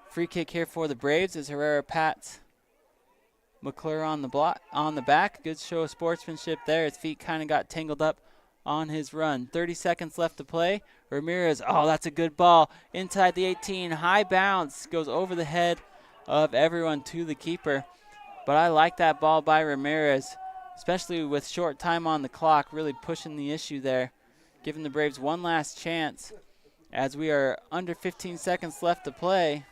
S12: free kick here for the Braves as Herrera pats McClure on the back. Good show of sportsmanship there. His feet kind of got tangled up on his run. 30 seconds left to play. Ramirez, oh, that's a good ball inside the 18. High bounce, goes over the head of everyone to the keeper. But I like that ball by Ramirez, especially with short time on the clock, really pushing the issue there, giving the Braves one last chance as we are under 15 seconds left to play.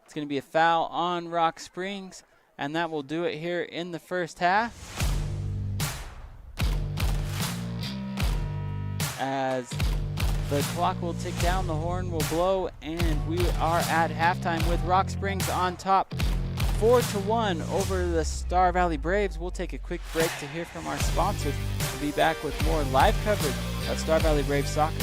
S12: It's going to be a foul on Rock Springs, and that will do it here in the first half. As the clock will tick down, the horn will blow, and we are at halftime with Rock Springs on top 4-1 over the Star Valley Braves. We'll take a quick break to hear from our sponsors. We'll be back with more live coverage of Star Valley Braves soccer.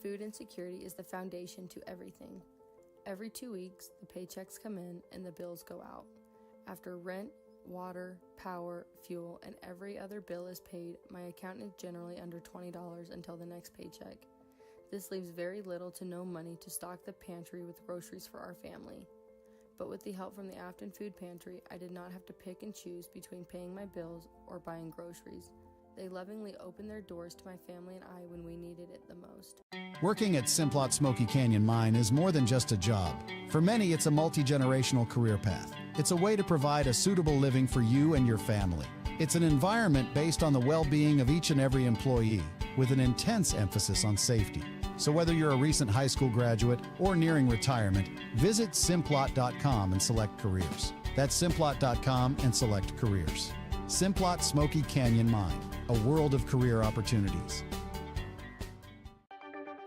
S13: Food insecurity is the foundation to everything. Every 2 weeks, the paychecks come in and the bills go out. After rent, water, power, fuel, and every other bill is paid, my account is generally under $20 until the next paycheck. This leaves very little to no money to stock the pantry with groceries for our family. But with the help from the Afton Food Pantry, I did not have to pick and choose between paying my bills or buying groceries. They lovingly opened their doors to my family and I when we needed it the most.
S14: Working at Simplot Smoky Canyon Mine is more than just a job. For many, it's a multi-generational career path. It's a way to provide a suitable living for you and your family. It's an environment based on the well-being of each and every employee, with an intense emphasis on safety. So whether you're a recent high school graduate or nearing retirement, visit Simplot.com and select careers. That's Simplot.com and select careers. Simplot Smoky Canyon Mine, a world of career opportunities.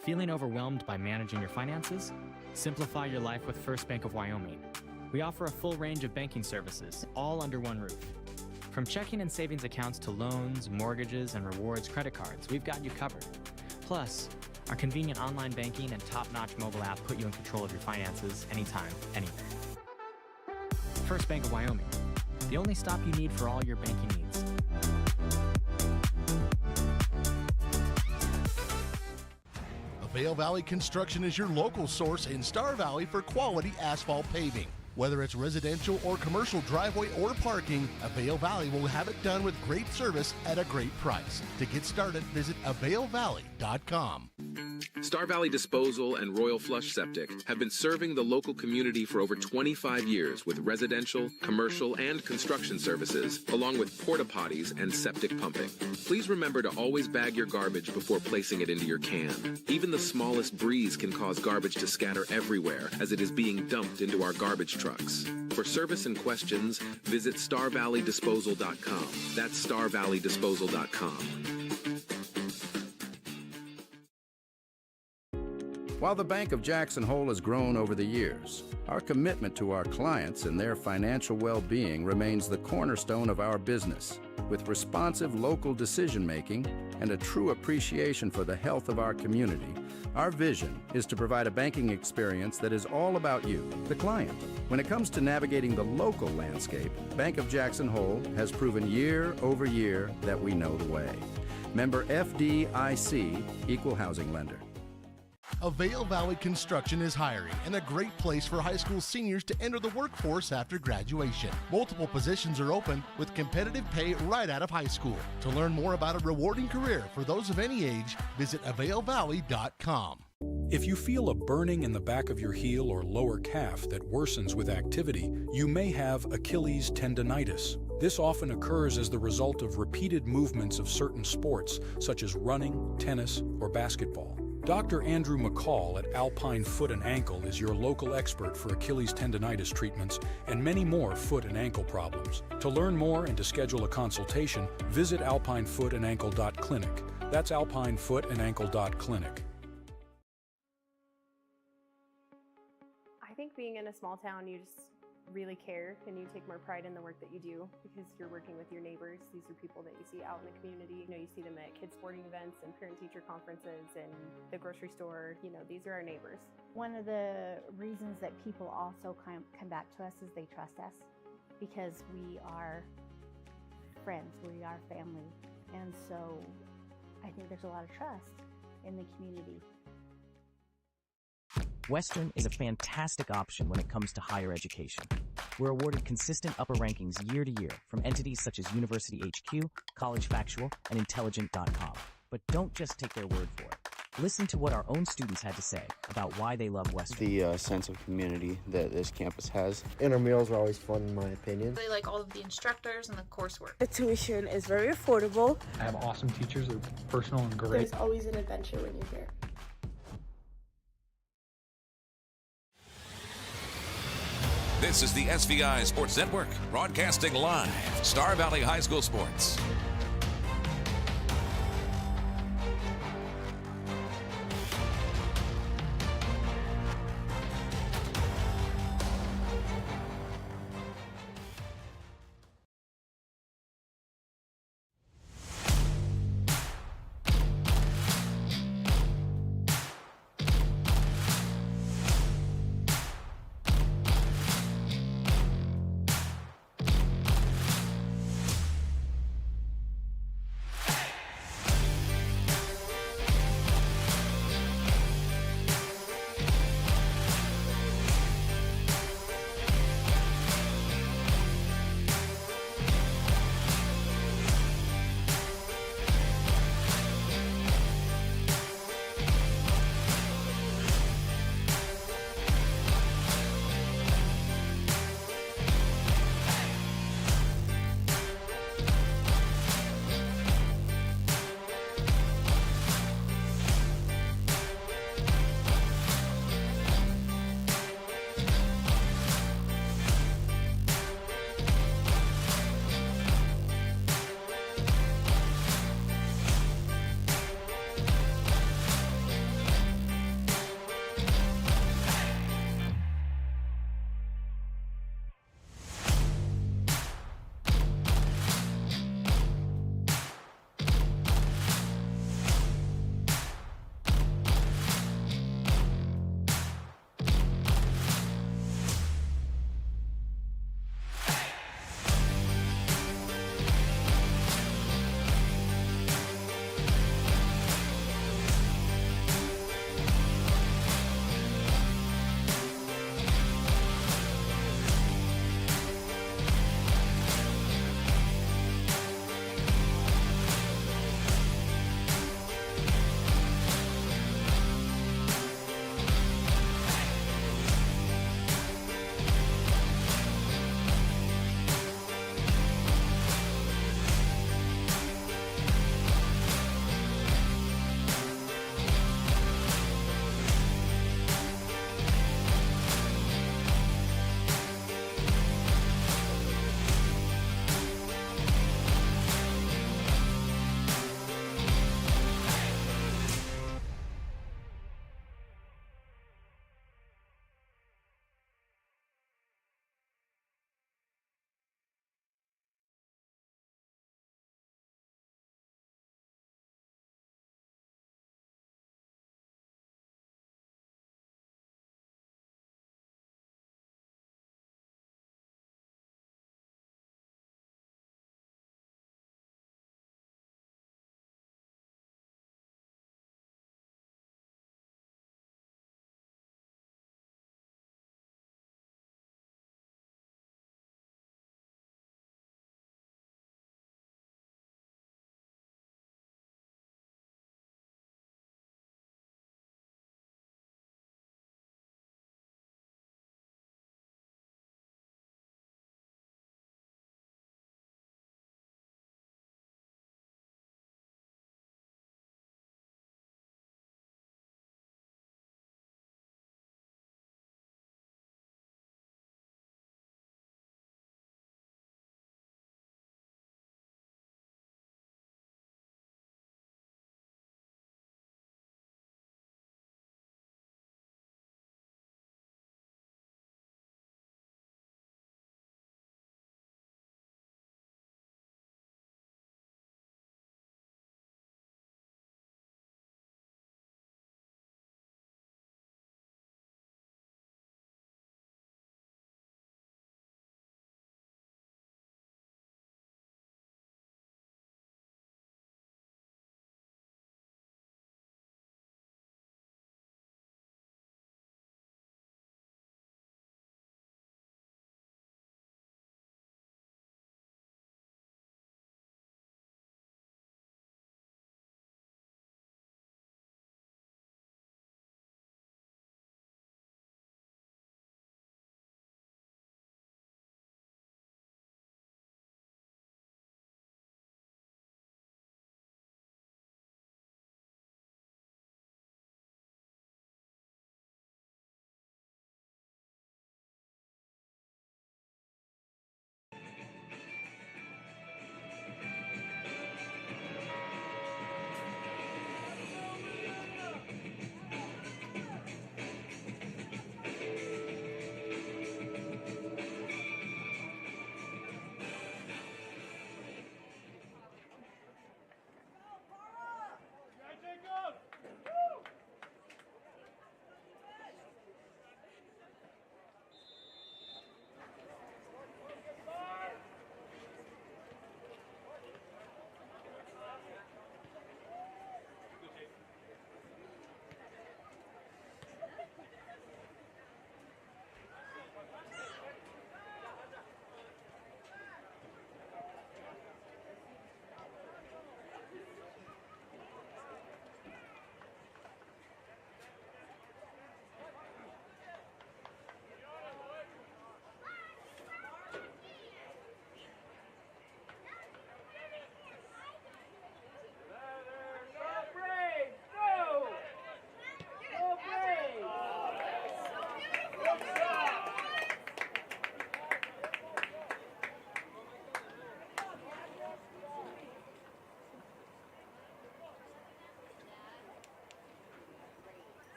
S15: Feeling overwhelmed by managing your finances? Simplify your life with First Bank of Wyoming. We offer a full range of banking services, all under one roof. From checking and savings accounts to loans, mortgages, and rewards credit cards, we've got you covered. Plus, our convenient online banking and top-notch mobile app put you in control of your finances anytime, anywhere. First Bank of Wyoming, the only stop you need for all your banking needs.
S16: Vail Valley Construction is your local source in Star Valley for quality asphalt paving. Whether it's residential or commercial driveway or parking, Vail Valley will have it done with great service at a great price. To get started, visit availvalley.com.
S17: Star Valley Disposal and Royal Flush Septic have been serving the local community for over 25 years with residential, commercial, and construction services, along with porta potties and septic pumping. Please remember to always bag your garbage before placing it into your can. Even the smallest breeze can cause garbage to scatter everywhere as it is being dumped into our garbage trucks. For service and questions, visit StarValleyDisposal.com. That's StarValleyDisposal.com.
S18: While the Bank of Jackson Hole has grown over the years, our commitment to our clients and their financial well-being remains the cornerstone of our business. With responsive local decision-making and a true appreciation for the health of our community, our vision is to provide a banking experience that is all about you, the client. When it comes to navigating the local landscape, Bank of Jackson Hole has proven year over year that we know the way. Member FDIC, Equal Housing Lender.
S16: Vail Valley Construction is hiring and a great place for high school seniors to enter the workforce after graduation. Multiple positions are open with competitive pay right out of high school. To learn more about a rewarding career for those of any age, visit availvalley.com.
S19: If you feel a burning in the back of your heel or lower calf that worsens with activity, you may have Achilles tendonitis. This often occurs as the result of repeated movements of certain sports, such as running, tennis, or basketball. Dr. Andrew McCall at Alpine Foot and Ankle is your local expert for Achilles tendonitis treatments and many more foot and ankle problems. To learn more and to schedule a consultation, visit alpinefoothandankle.clinic. That's alpinefoothandankle.clinic.
S20: I think being in a small town, you just really care and you take more pride in the work that you do because you're working with your neighbors. These are people that you see out in the community. You see them at kids sporting events and parent-teacher conferences and the grocery store. These are our neighbors.
S21: One of the reasons that people also come back to us is they trust us because we are friends, we are family. And so I think there's a lot of trust in the community.
S22: Western is a fantastic option when it comes to higher education. We're awarded consistent upper rankings year to year from entities such as University HQ, College Factual, and Intelligent.com. But don't just take their word for it. Listen to what our own students had to say about why they love Western.
S23: The sense of community that this campus has.
S24: And our meals are always fun, in my opinion.
S25: They like all of the instructors and the coursework.
S26: The tuition is very affordable.
S27: I have awesome teachers. They're personal and great.
S26: There's always an adventure when you're here.
S11: This is the SVI Sports Network, broadcasting live, Star Valley High School Sports.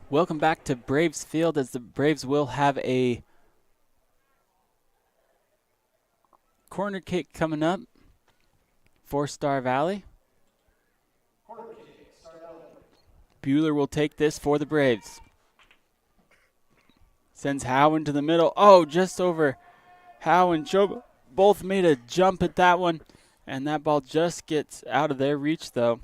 S12: Welcome back to Braves Field, as the Braves will have a corner kick coming up for Star Valley. Bueller will take this for the Braves. Sends Howe into the middle. Oh, just over. Howe and Choma both made a jump at that one, and that ball just gets out of their reach, though,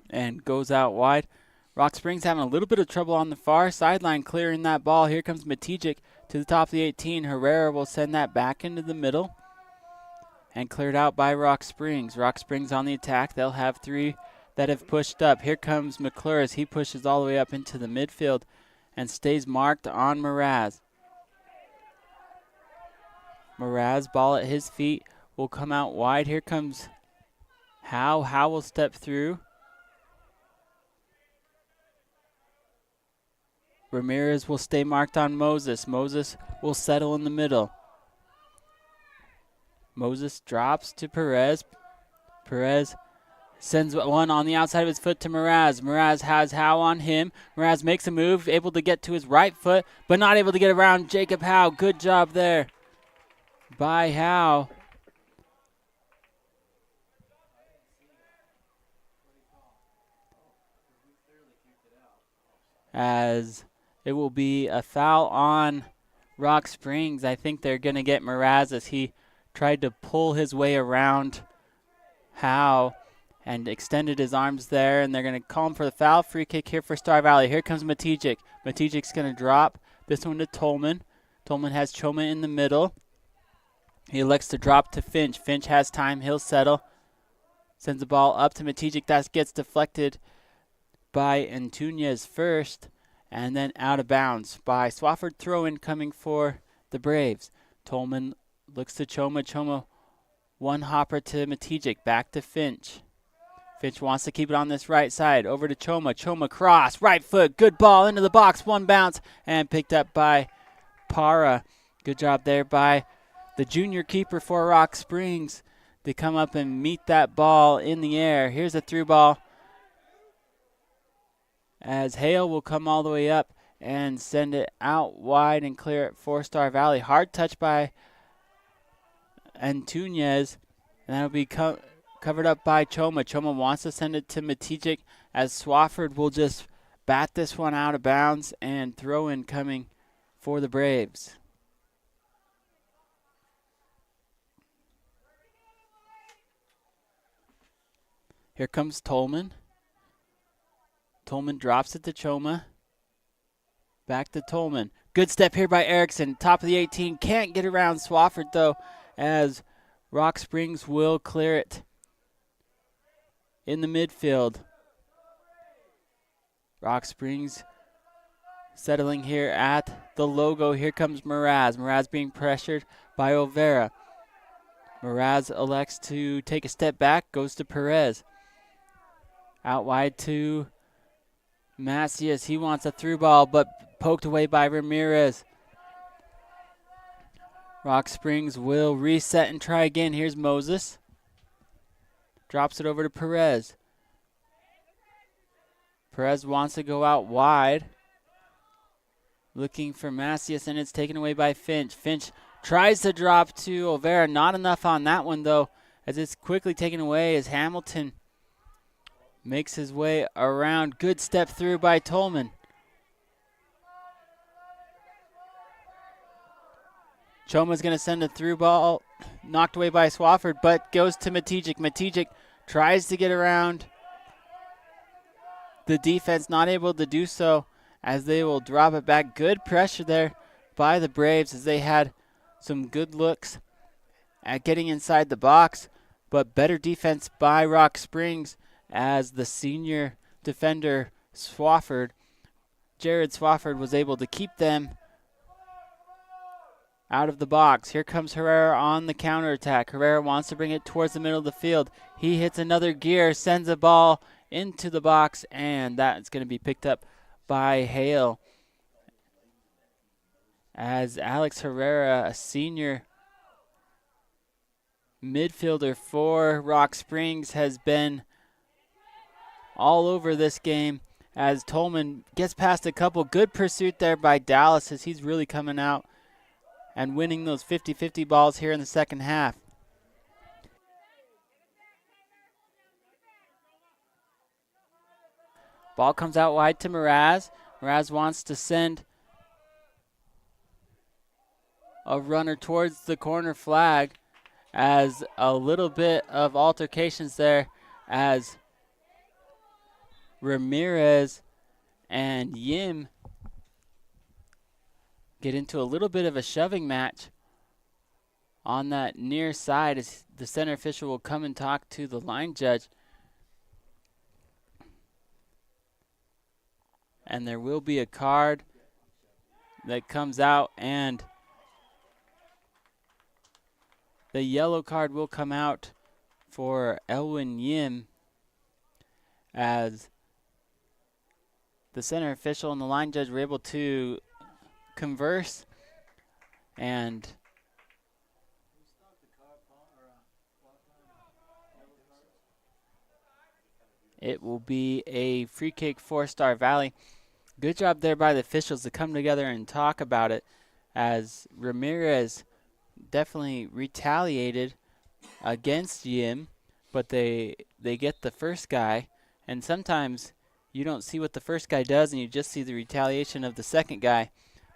S12: and goes out wide. Rock Springs having a little bit of trouble on the far sideline clearing that ball. Here comes Matijic to the top of the 18. Herrera will send that back into the middle and cleared out by Rock Springs. Rock Springs on the attack. They'll have 3 that have pushed up. Here comes McClure as he pushes all the way up into the midfield and stays marked on Mraz. Mraz, ball at his feet, will come out wide. Here comes Howe. Howe will step through. Ramirez will stay marked on Moses. Moses will settle in the middle. Moses drops to Perez. Perez sends one on the outside of his foot to Mraz. Mraz has Howe on him. Mraz makes a move, able to get to his right foot, but not able to get around Jacob Howe. Good job there by Howe. As it will be a foul on Rock Springs. I think they're going to get Mraz as he tried to pull his way around Howe and extended his arms there, and they're going to call him for the foul. Free kick here for Star Valley. Here comes Matijic. Matijic's going to drop this one to Tolman. Tolman has Choma in the middle. He elects to drop to Finch. Finch has time. He'll settle. Sends the ball up to Matijic. That gets deflected by Antunes first, and then out of bounds by Swafford. Throw-in coming for the Braves. Tolman looks to Choma. Choma one hopper to Matijic. Back to Finch. Finch wants to keep it on this right side. Over to Choma. Choma cross. Right foot. Good ball into the box. One bounce and picked up by Para. Good job there by the junior keeper for Rock Springs to come up and meet that ball in the air. Here's a through ball as Hale will come all the way up and send it out wide and clear it for Star Valley. Hard touch by Antunes, and that'll be covered up by Choma. Choma wants to send it to Matijic as Swafford will just bat this one out of bounds, and throw in coming for the Braves. Here comes Tolman. Tolman drops it to Choma. Back to Tolman. Good step here by Erickson. Top of the 18. Can't get around Swafford, though, as Rock Springs will clear it in the midfield. Rock Springs settling here at the logo. Here comes Mraz. Mraz being pressured by Olvera. Mraz elects to take a step back. Goes to Perez. Out wide to Macias. He wants a through ball, but poked away by Ramirez. Rock Springs will reset and try again. Here's Moses. Drops it over to Perez. Perez wants to go out wide. Looking for Macias, and it's taken away by Finch. Finch tries to drop to Olvera. Not enough on that one, though, as it's quickly taken away as Hamilton makes his way around. Good step through by Tolman. Choma's going to send a through ball, knocked away by Swafford, but goes to Matijic. Matijic tries to get around the defense, not able to do so, as they will drop it back. Good pressure there by the Braves, as they had some good looks at getting inside the box, but better defense by Rock Springs, as the senior defender Swafford, Jared Swafford, was able to keep them out of the box. Here comes Herrera on the counterattack. Herrera wants to bring it towards the middle of the field. He hits another gear, sends a ball into the box, and that's going to be picked up by Hale. As Alex Herrera, a senior midfielder for Rock Springs, has been all over this game as Tolman gets past a couple. Good pursuit there by Dallas as he's really coming out and winning those 50-50 balls here in the second half. Ball comes out wide to Mraz. Mraz wants to send a runner towards the corner flag as a little bit of altercations there as Ramirez and Yim get into a little bit of a shoving match on that near side as the center official will come and talk to the line judge. And there will be a card that comes out, and the yellow card will come out for Elwin Yim as the center official and the line judge were able to converse, and it will be a free kick for Star Valley. Good job there by the officials to come together and talk about it, as Ramirez definitely retaliated against Yim, but they get the first guy, and sometimes you don't see what the first guy does and you just see the retaliation of the second guy.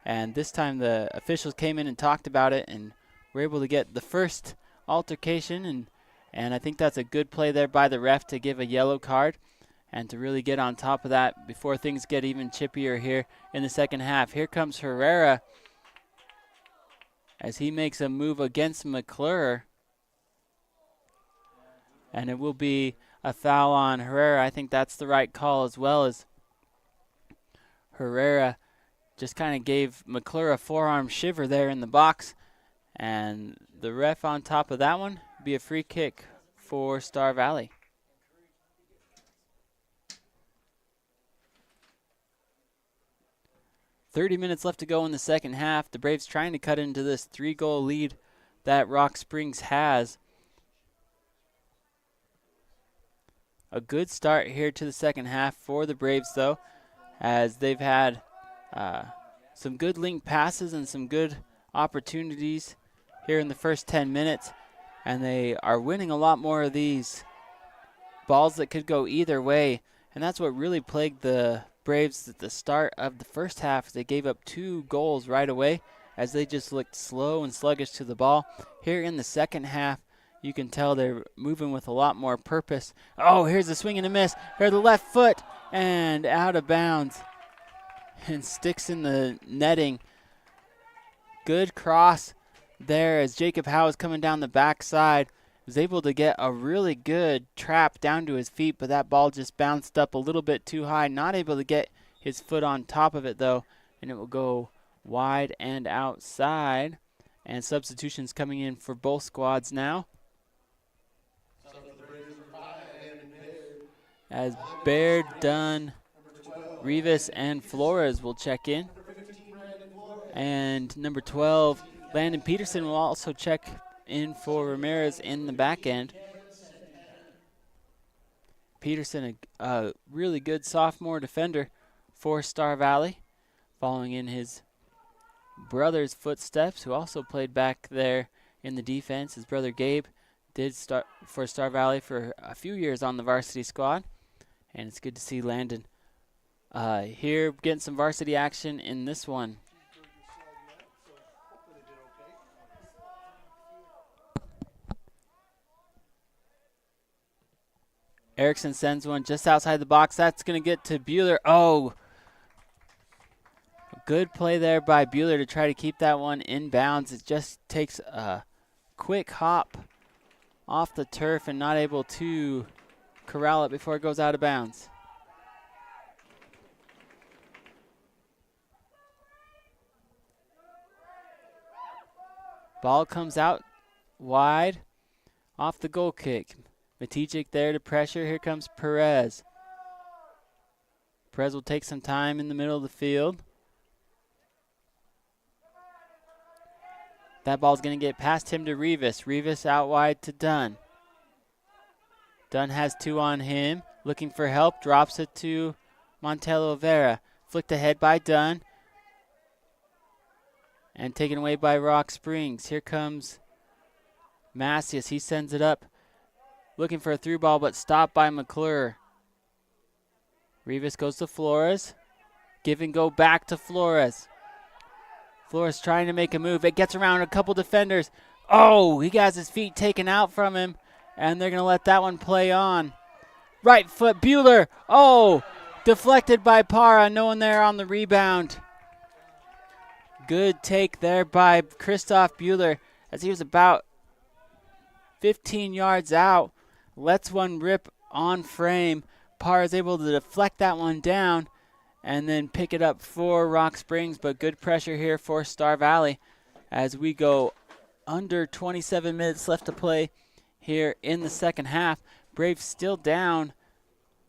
S12: And this time the officials came in and talked about it and were able to get the first altercation, and I think that's a good play there by the ref to give a yellow card and to really get on top of that before things get even chippier here in the second half. Here comes Herrera as he makes a move against McClure, and it will be a foul on Herrera. I think that's the right call, as well as Herrera just kind of gave McClure a forearm shiver there in the box, and the ref on top of that one be a free kick for Star Valley. .30 minutes left to go in the second half. The Braves trying to cut into this 3-goal lead that Rock Springs has. A good start here to the second half for the Braves, though, as they've had some good link passes and some good opportunities here in the first 10 minutes, and they are winning a lot more of these balls that could go either way, and that's what really plagued the Braves at the start of the first half. They gave up 2 goals right away as they just looked slow and sluggish to the ball. Here in the second half, you can tell they're moving with a lot more purpose. Oh, here's a swing and a miss. Here's the left foot and out of bounds and sticks in the netting. Good cross there as Jacob Howe is coming down the backside. Was able to get a really good trap down to his feet, but that ball just bounced up a little bit too high. Not able to get his foot on top of it, though, and it will go wide and outside. And substitutions coming in for both squads now, as Baird, Dunn, Rivas, and Flores will check in. And number 12, Landon Peterson, will also check in for Ramirez in the back end. Peterson, a really good sophomore defender for Star Valley, following in his brother's footsteps, who also played back there in the defense. His brother Gabe did start for Star Valley for a few years on the varsity squad, and it's good to see Landon here getting some varsity action in this one. Erickson sends one just outside the box. That's going to get to Bueller. Oh, good play there by Bueller to try to keep that one in bounds. It just takes a quick hop off the turf and not able to corral it before it goes out of bounds. Ball comes out wide off the goal kick. Matichik there to pressure. Here comes Perez. Perez will take some time in the middle of the field. That ball's going to get past him to Rivas. Rivas out wide to Dunn. Dunn has 2 on him. Looking for help. Drops it to Montelo Vera. Flicked ahead by Dunn. And taken away by Rock Springs. Here comes Macias. He sends it up. Looking for a through ball, but stopped by McClure. Rivas goes to Flores. Give and go back to Flores. Flores trying to make a move. It gets around a couple defenders. Oh, he has his feet taken out from him, and they're going to let that one play on. Right foot, Bueller. Oh, deflected by Para. No one there on the rebound. Good take there by Christoph Bueller as he was about 15 yards out. Lets one rip on frame. Para is able to deflect that one down and then pick it up for Rock Springs, but good pressure here for Star Valley as we go under 27 minutes left to play here in the second half. Braves still down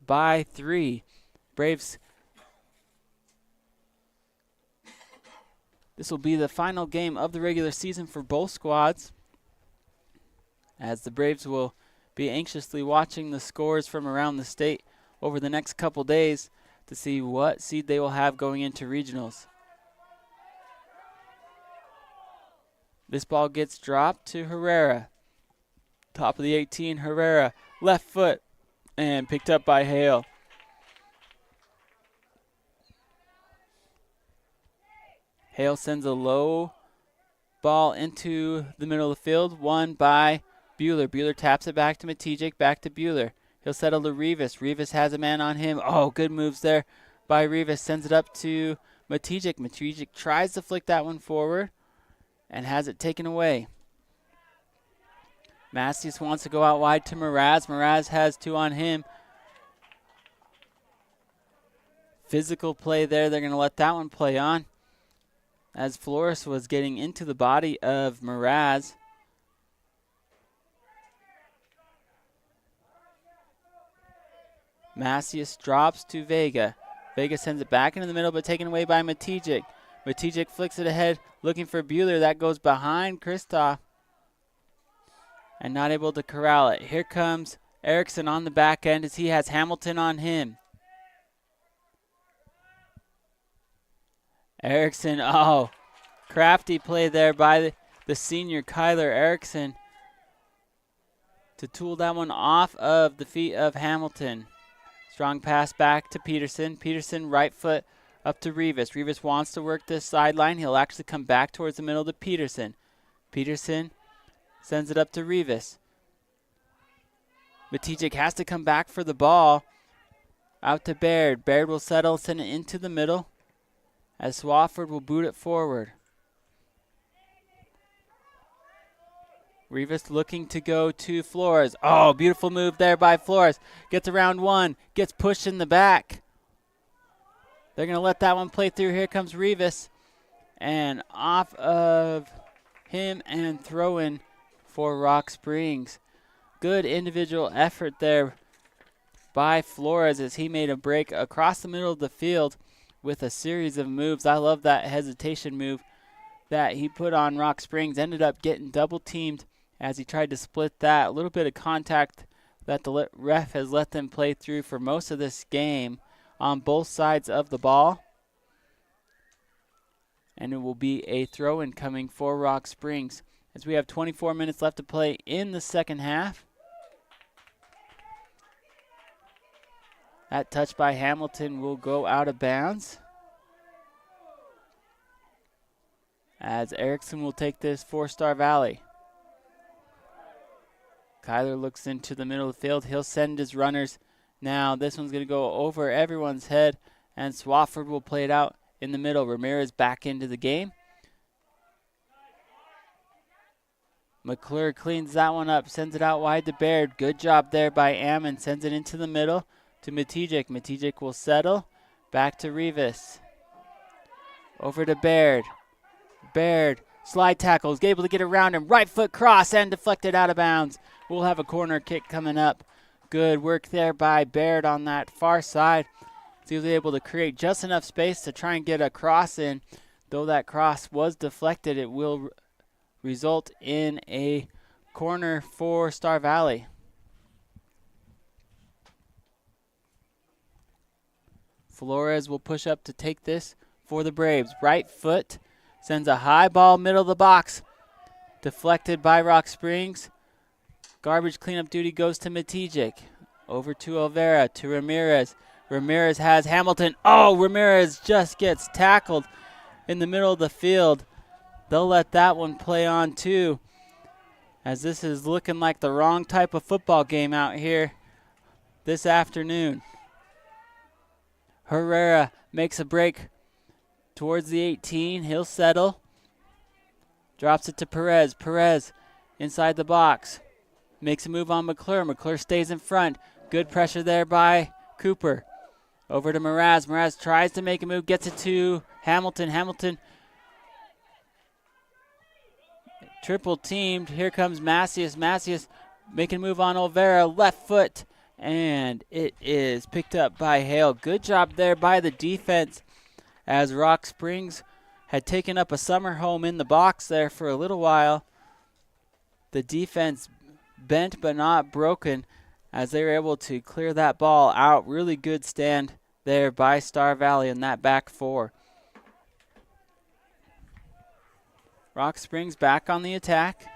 S12: by 3. Braves, this will be the final game of the regular season for both squads, as the Braves will be anxiously watching the scores from around the state over the next couple days to see what seed they will have going into regionals. This ball gets dropped to Herrera. Top of the 18, Herrera, left foot, and picked up by Hale. Hale sends a low ball into the middle of the field, won by Bueller. Bueller taps it back to Matijek, back to Bueller. He'll settle to Rivas. Rivas has a man on him. Oh, good moves there by Rivas. Sends it up to Matijek. Matijek tries to flick that one forward and has it taken away. Macias wants to go out wide to Mraz. Mraz has 2 on him. Physical play there. They're going to let that one play on as Flores was getting into the body of Mraz. Macias drops to Vega. Vega sends it back into the middle, but taken away by Matijek. Matijek flicks it ahead, looking for Bueller. That goes behind Christoph and not able to corral it. Here comes Erickson on the back end as he has Hamilton on him. Erickson, oh, crafty play there by the senior Kyler Erickson to tool that one off of the feet of Hamilton. Strong pass back to Peterson. Peterson right foot up to Rivas. Rivas wants to work this sideline. He'll actually come back towards the middle to Peterson. Peterson sends it up to Rivas. Matijek has to come back for the ball. Out to Baird. Baird will settle, send it into the middle as Swafford will boot it forward. Rivas looking to go to Flores. Oh, beautiful move there by Flores. Gets around one. Gets pushed in the back. They're going to let that one play through. Here comes Rivas. And off of him and throw-in for Rock Springs. Good individual effort there by Flores as he made a break across the middle of the field with a series of moves. I love that hesitation move that he put on Rock Springs. Ended up getting double-teamed as he tried to split that. A little bit of contact that the ref has let them play through for most of this game on both sides of the ball. And it will be a throw-in coming for Rock Springs as we have 24 minutes left to play in the second half. That touch by Hamilton will go out of bounds as Erickson will take this for Star Valley. Kyler looks into the middle of the field. He'll send his runners now. This one's going to go over everyone's head, and Swafford will play it out in the middle. Ramirez back into the game. McClure cleans that one up, sends it out wide to Baird. Good job there by Ammon. Sends it into the middle to Matijek. Matijek will settle. Back to Rivas. Over to Baird. Baird, slide tackles, able to get around him. Right foot cross and deflected out of bounds. We'll have a corner kick coming up. Good work there by Baird on that far side. He was able to create just enough space to try and get a cross in. Though that cross was deflected, it will result in a corner for Star Valley. Flores will push up to take this for the Braves. Right foot sends a high ball middle of the box. Deflected by Rock Springs. Garbage cleanup duty goes to Matijic. Over to Olvera, to Ramirez. Ramirez has Hamilton. Oh, Ramirez just gets tackled in the middle of the field. They'll let that one play on too, as this is looking like the wrong type of football game out here this afternoon. Herrera makes a break towards the 18. He'll settle. Drops it to Perez. Perez inside the box. Makes a move on McClure. McClure stays in front. Good pressure there by Cooper. Over to Mraz. Mraz tries to make a move. Gets it to Hamilton. Hamilton triple teamed. Here comes Macias. Macias making a move on Olvera. Left foot. And it is picked up by Hale. Good job there by the defense, as Rock Springs had taken up a summer home in the box there for a little while. The defense bent but not broken, as they were able to clear that ball out. Really good stand there by Star Valley in that back four. Rock Springs back on the attack.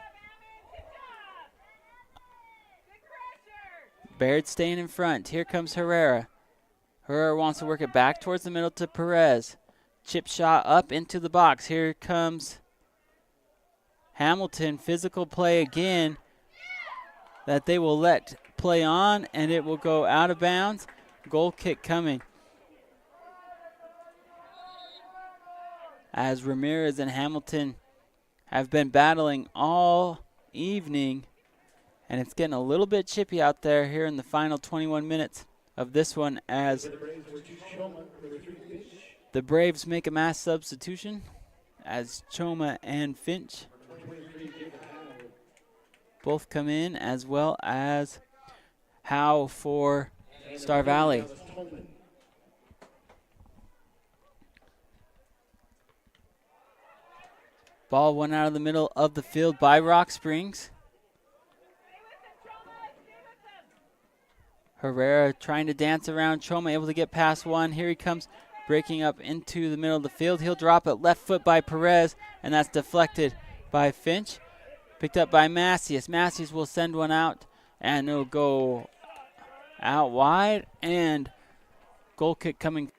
S12: Baird staying in front. Here comes Herrera. Herrera wants to work it back towards the middle to Perez. Chip shot up into the box. Here comes Hamilton. Physical play again that they will let play on, and it will go out of bounds. Goal kick coming, as Ramirez and Hamilton have been battling all evening, and it's getting a little bit chippy out there here in the final 21 minutes of this one, as the Braves make a mass substitution, as Choma and Finch both come in, as well as Howe for Star Valley. Ball went out of the middle of the field by Rock Springs. Herrera trying to dance around Choma, able to get past one. Here he comes, breaking up into the middle of the field. He'll drop it left foot by Perez, and that's deflected by Finch. Picked up by Macias. Macias will send one out, and it'll go out wide, and goal kick coming.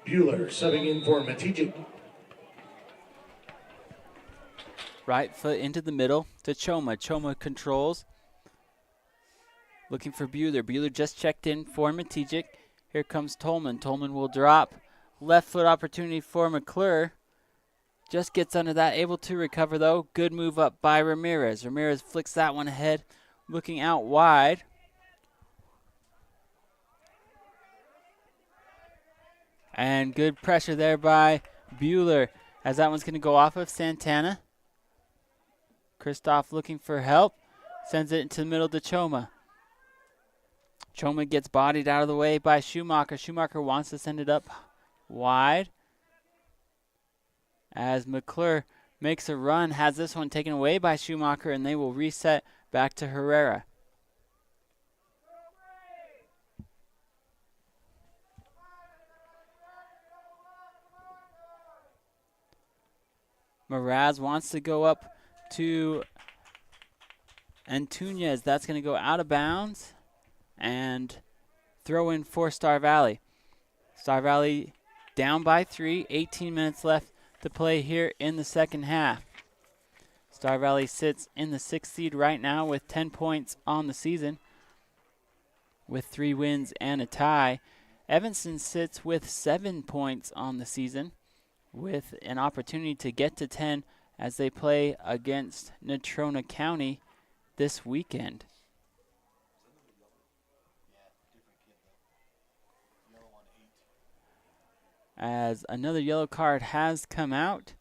S1: Bueller subbing in for Matijic.
S12: Right foot into the middle to Choma. Choma controls. Looking for Bueller. Bueller just checked in for Matijic. Here comes Tolman. Tolman will drop. Left foot opportunity for McClure. Just gets under that. Able to recover though. Good move up by Ramirez. Ramirez flicks that one ahead. Looking out wide. And good pressure there by Bueller, as that one's going to go off of Santana. Kristoff looking for help. Sends it into the middle to Choma. Choma gets bodied out of the way by Schumacher. Schumacher wants to send it up wide, as McClure makes a run, has this one taken away by Schumacher, and they will reset back to Herrera. Mraz wants to go up to Antunes. That's going to go out of bounds and throw in for Star Valley. Star Valley down by 3, 18 minutes left to play here in the second half. Star Valley sits in the 6th seed right now with 10 points on the season, with 3 wins and a tie. Evanston sits with 7 points on the season, with an opportunity to get to 10 as they play against Natrona County this weekend. As another yellow card has come out,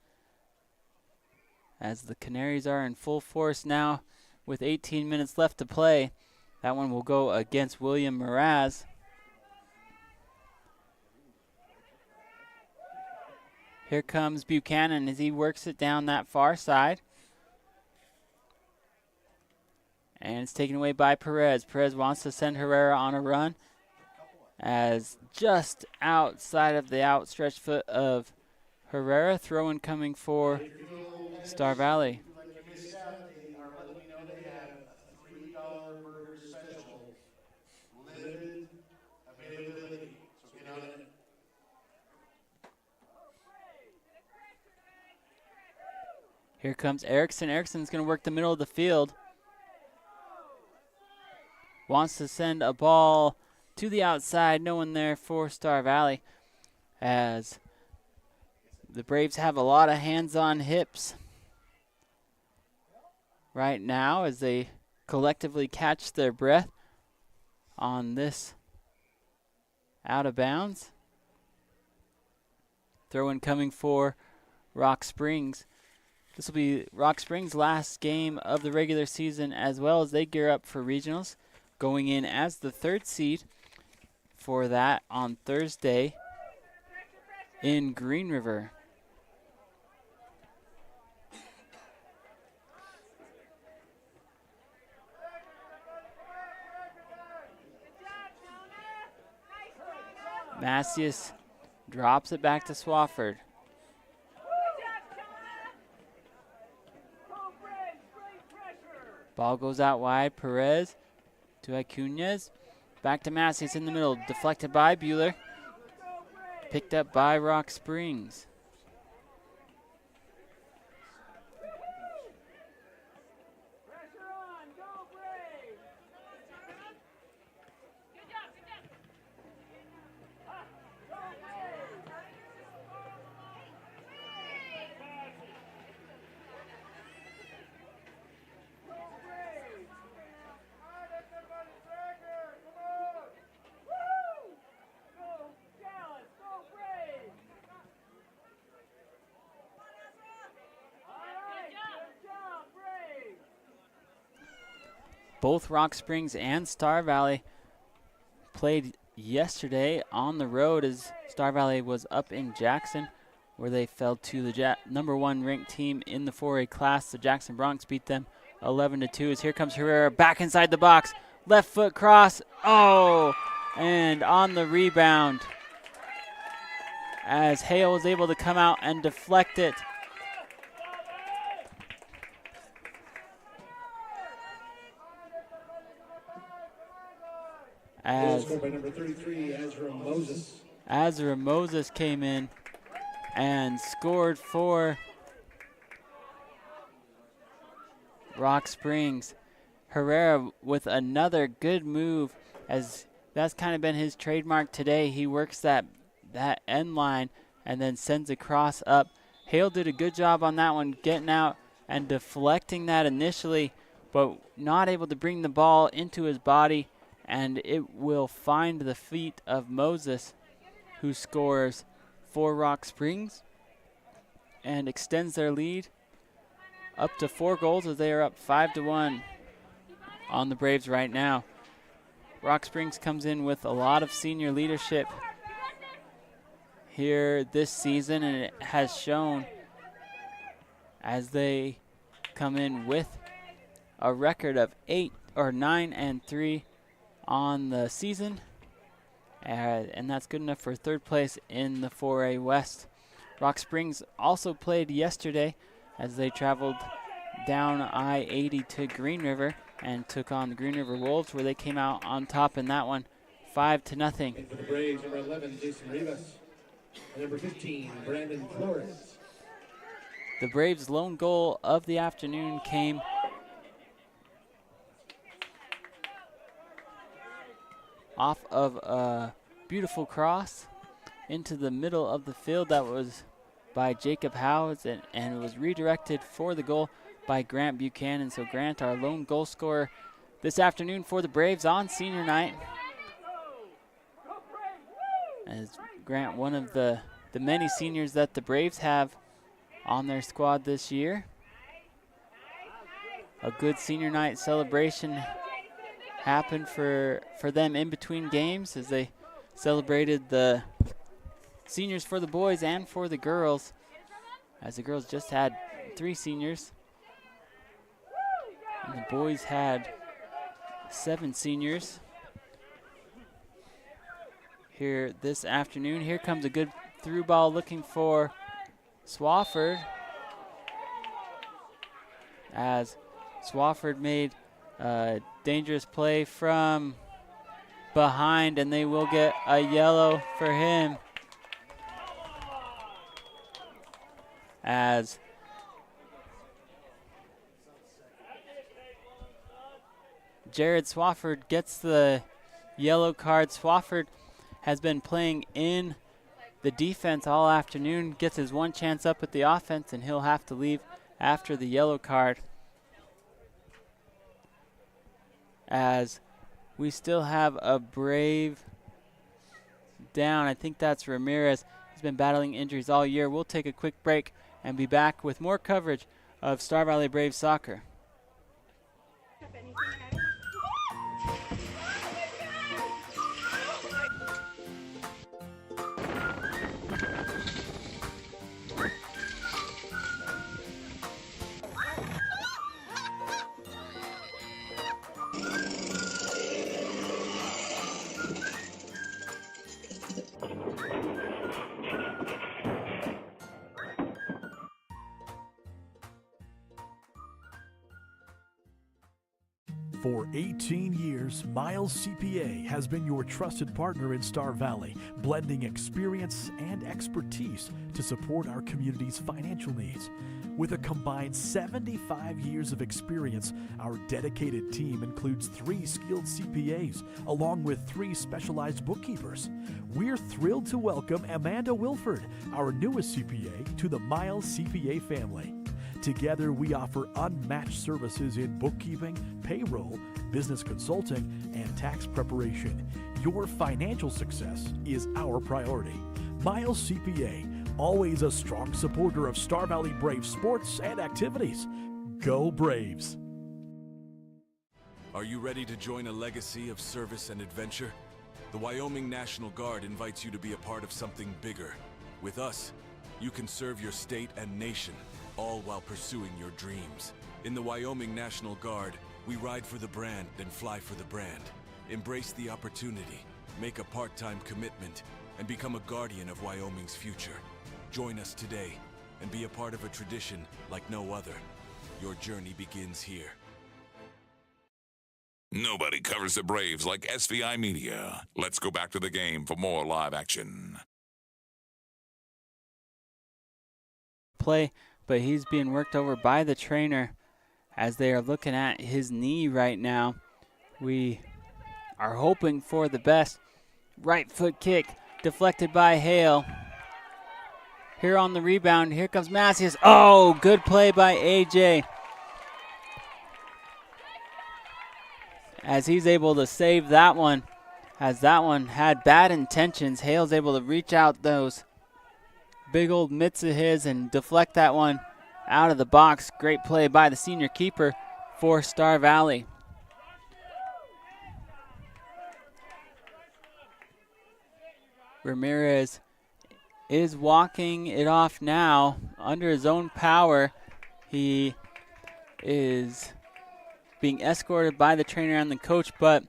S12: as the Canaries are in full force now with 18 minutes left to play. That one will go against William Mraz. Here comes Buchanan as he works it down that far side. And it's taken away by Perez. Perez wants to send Herrera on a run as just outside of the outstretched foot of Herrera. Throw-in coming for Star Valley. Here comes Erickson. Erickson's going to work the middle of the field. Wants to send a ball to the outside. No one there for Star Valley, as the Braves have a lot of hands on hips right now as they collectively catch their breath on this out of bounds. Throw-in coming for Rock Springs. This will be Rock Springs' last game of the regular season, as well as they gear up for regionals, going in as the 3rd seed for that on Thursday in Green River. Macias drops it back to Swafford. Ball goes out wide. Perez to Acuñez. Back to Macias in the middle. Deflected by Bueller. Picked up by Rock Springs. Both Rock Springs and Star Valley played yesterday on the road, as Star Valley was up in Jackson, where they fell to the number 1 ranked team in the 4A class. The Jackson Bronx beat them 11-2. As here comes Herrera back inside the box. Left foot cross. Oh, and on the rebound, as Hale was able to come out and deflect it. As
S1: number 33, Azra Moses.
S12: Azra Moses came in and scored for Rock Springs. Herrera with another good move, as that's kind of been his trademark today. He works that end line and then sends a cross up. Hale did a good job on that one, getting out and deflecting that initially, but not able to bring the ball into his body, and it will find the feet of Moses, who scores for Rock Springs and extends their lead up to 4 goals, as they are up 5-1 on the Braves right now. Rock Springs comes in with a lot of senior leadership here this season, and it has shown as they come in with a record of 9-3 on the season, and that's good enough for 3rd place in the 4A West. Rock Springs also played yesterday as they traveled down I-80 to Green River and took on the Green River Wolves, where they came out on top in that one 5-0.
S1: And for the Braves, number 11, Jason Rivas. And number 15, Brandon Flores.
S12: The Braves' lone goal of the afternoon came off of a beautiful cross into the middle of the field that was by Jacob Howes, and it was redirected for the goal by Grant Buchanan. So Grant, our lone goal scorer this afternoon for the Braves on senior night. As Grant, one of the many seniors that the Braves have on their squad this year. A good senior night celebration happened for them in between games, as they celebrated the seniors for the boys and for the girls. as the girls just had 3 seniors. And the boys had 7 seniors here this afternoon. Here comes a good through ball looking for Swafford, as Swafford made a dangerous play from behind, and they will get a yellow for him, as Jared Swafford gets the yellow card. Swafford has been playing in the defense all afternoon, gets his one chance up with the offense, and he'll have to leave after the yellow card, as we still have a Brave down. I think that's Ramirez. He's been battling injuries all year. We'll take a quick break and be back with more coverage of Star Valley Braves soccer.
S2: For 18 years, Miles CPA has been your trusted partner in Star Valley, blending experience and expertise to support our community's financial needs. With a combined 75 years of experience, our dedicated team includes 3 skilled CPAs, along with 3 specialized bookkeepers. We're thrilled to welcome Amanda Wilford, our newest CPA, to the Miles CPA family. Together, we offer unmatched services in bookkeeping, payroll, business consulting, and tax preparation. Your financial success is our priority. Miles CPA, always a strong supporter of Star Valley Braves sports and activities. Go Braves!
S3: Are you ready to join a legacy of service and adventure? The Wyoming National Guard invites you to be a part of something bigger. With us, you can serve your state and nation, all while pursuing your dreams. In the Wyoming National Guard, we ride for the brand and fly for the brand. Embrace the opportunity, make a part-time commitment, and become a guardian of Wyoming's future. Join us today and be a part of a tradition like no other. Your journey begins here.
S11: Nobody covers the Braves like SVI Media. Let's go back to the game for more live action.
S12: Play, but he's being worked over by the trainer as they are looking at his knee right now. We are hoping for the best. Right foot kick deflected by Hale. Here on the rebound, here comes Macias. Oh, good play by AJ, as he's able to save that one, as that one had bad intentions. Hale's able to reach out those big old mitts of his and deflect that one out of the box. Great play by the senior keeper for Star Valley. Ramirez is walking it off now under his own power. He is being escorted by the trainer and the coach, but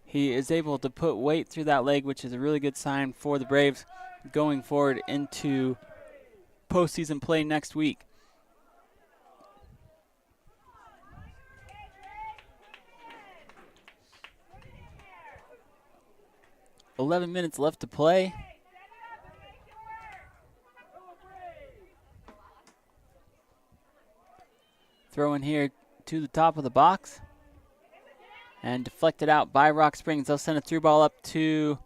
S12: he is able to put weight through that leg, which is a really good sign for the Braves going forward into postseason play next week. $11 minutes left to play. Throw in here to the top of the box and deflected out by Rock Springs. They'll send a through ball up to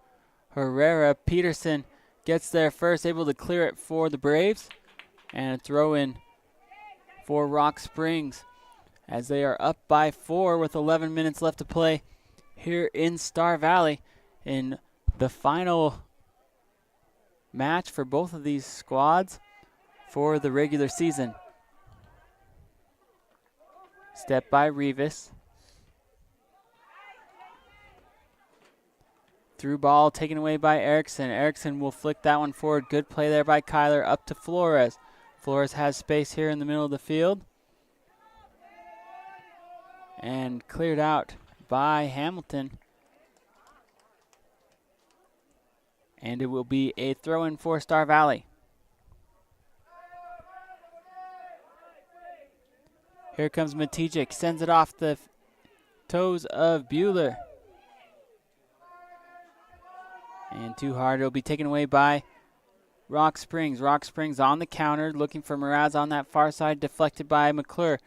S12: Herrera. Peterson gets there first, able to clear it for the Braves, and a throw in for Rock Springs as they are up by 4 with 11 minutes left to play here in Star Valley in the final match for both of these squads for the regular season. Step by Rivas. Through ball taken away by Erickson. Erickson will flick that one forward. Good play there by Kyler. Up to Flores. Flores has space here in the middle of the field. And cleared out by Hamilton. And it will be a throw-in for Star Valley. Here comes Matijic, sends it off the toes of Bueller. And too hard, it'll be taken away by Rock Springs. Rock Springs on the counter, looking for Mraz on that far side, deflected by McClure.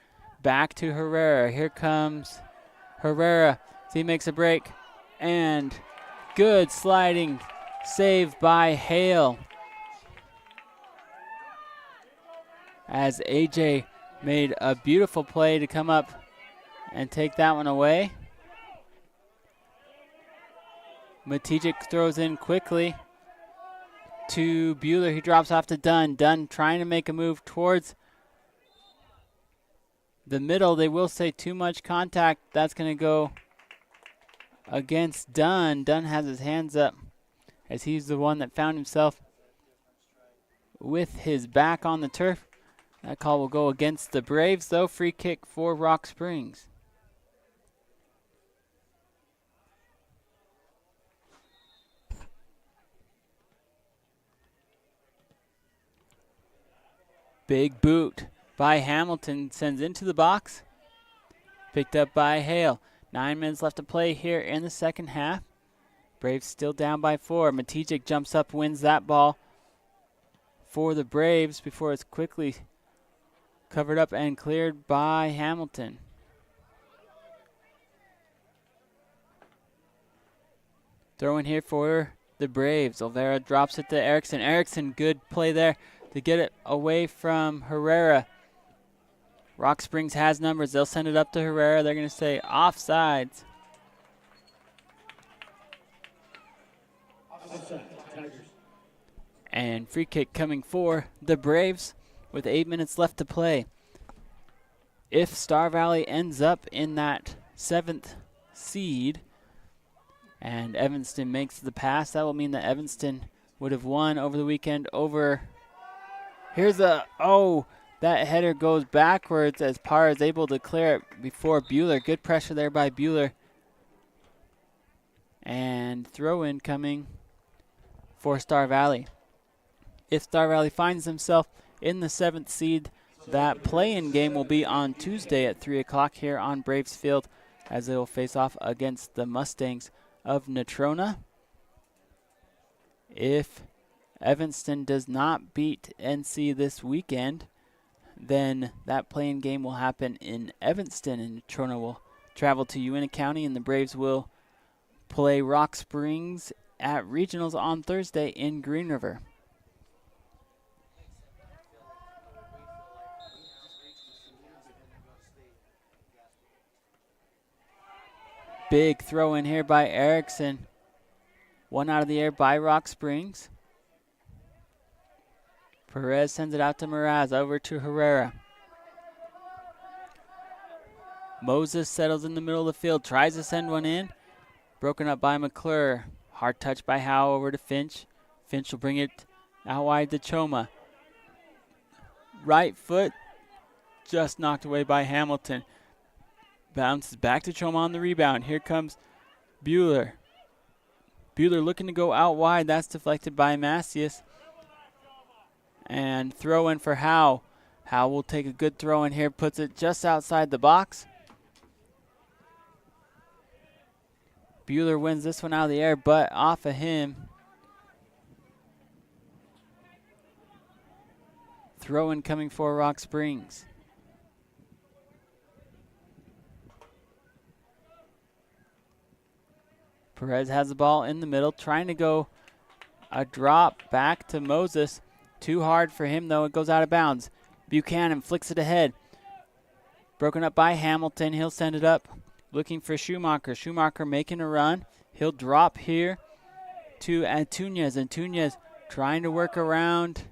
S12: Back to Herrera. Here comes Herrera. He makes a break. And good sliding save by Hale. As AJ made a beautiful play to come up and take that one away. Matijic throws in quickly to Bueller. He drops off to Dunn. Dunn trying to make a move towards the middle. They will say too much contact. That's going to go against Dunn. Dunn has his hands up as he's the one that found himself with his back on the turf. That call will go against the Braves, though. Free kick for Rock Springs. Big boot by Hamilton, sends into the box. Picked up by Hale. 9 minutes left to play here in the second half. Braves still down by 4. Matijic jumps up, wins that ball for the Braves before it's quickly covered up and cleared by Hamilton. Throw in here for the Braves. Olvera drops it to Erickson. Erickson, good play there to get it away from Herrera. Rock Springs has numbers. They'll send it up to Herrera. They're going to say offsides. And free kick coming for the Braves with 8 minutes left to play. If Star Valley ends up in that 7th seed and Evanston makes the pass, that will mean that Evanston would have won over the weekend over. Here's that header goes backwards as Parr is able to clear it before Bueller. Good pressure there by Bueller. And throw in coming for Star Valley. If Star Valley finds himself in the 7th seed, that play-in game will be on Tuesday at 3 o'clock here on Braves Field as they will face off against the Mustangs of Natrona. If Evanston does not beat NC this weekend, then that play-in game will happen in Evanston, and Natrona will travel to Uintah County, and the Braves will play Rock Springs at regionals on Thursday in Green River. Big throw in here by Erickson. One out of the air by Rock Springs. Perez sends it out to Mraz, over to Herrera. Moses settles in the middle of the field, tries to send one in. Broken up by McClure. Hard touch by Howe over to Finch. Finch will bring it out wide to Choma. Right foot just knocked away by Hamilton. Bounces back to Choma on the rebound. Here comes Bueller. Bueller looking to go out wide. That's deflected by Macias. And throw in for Howe. Howe will take a good throw in here. Puts it just outside the box. Bueller wins this one out of the air, but off of him. Throw in coming for Rock Springs. Perez has the ball in the middle, trying to go a drop back to Moses. Too hard for him, though. It goes out of bounds. Buchanan flicks it ahead. Broken up by Hamilton. He'll send it up, looking for Schumacher. Schumacher making a run. He'll drop here to Antunes. Antunes trying to work around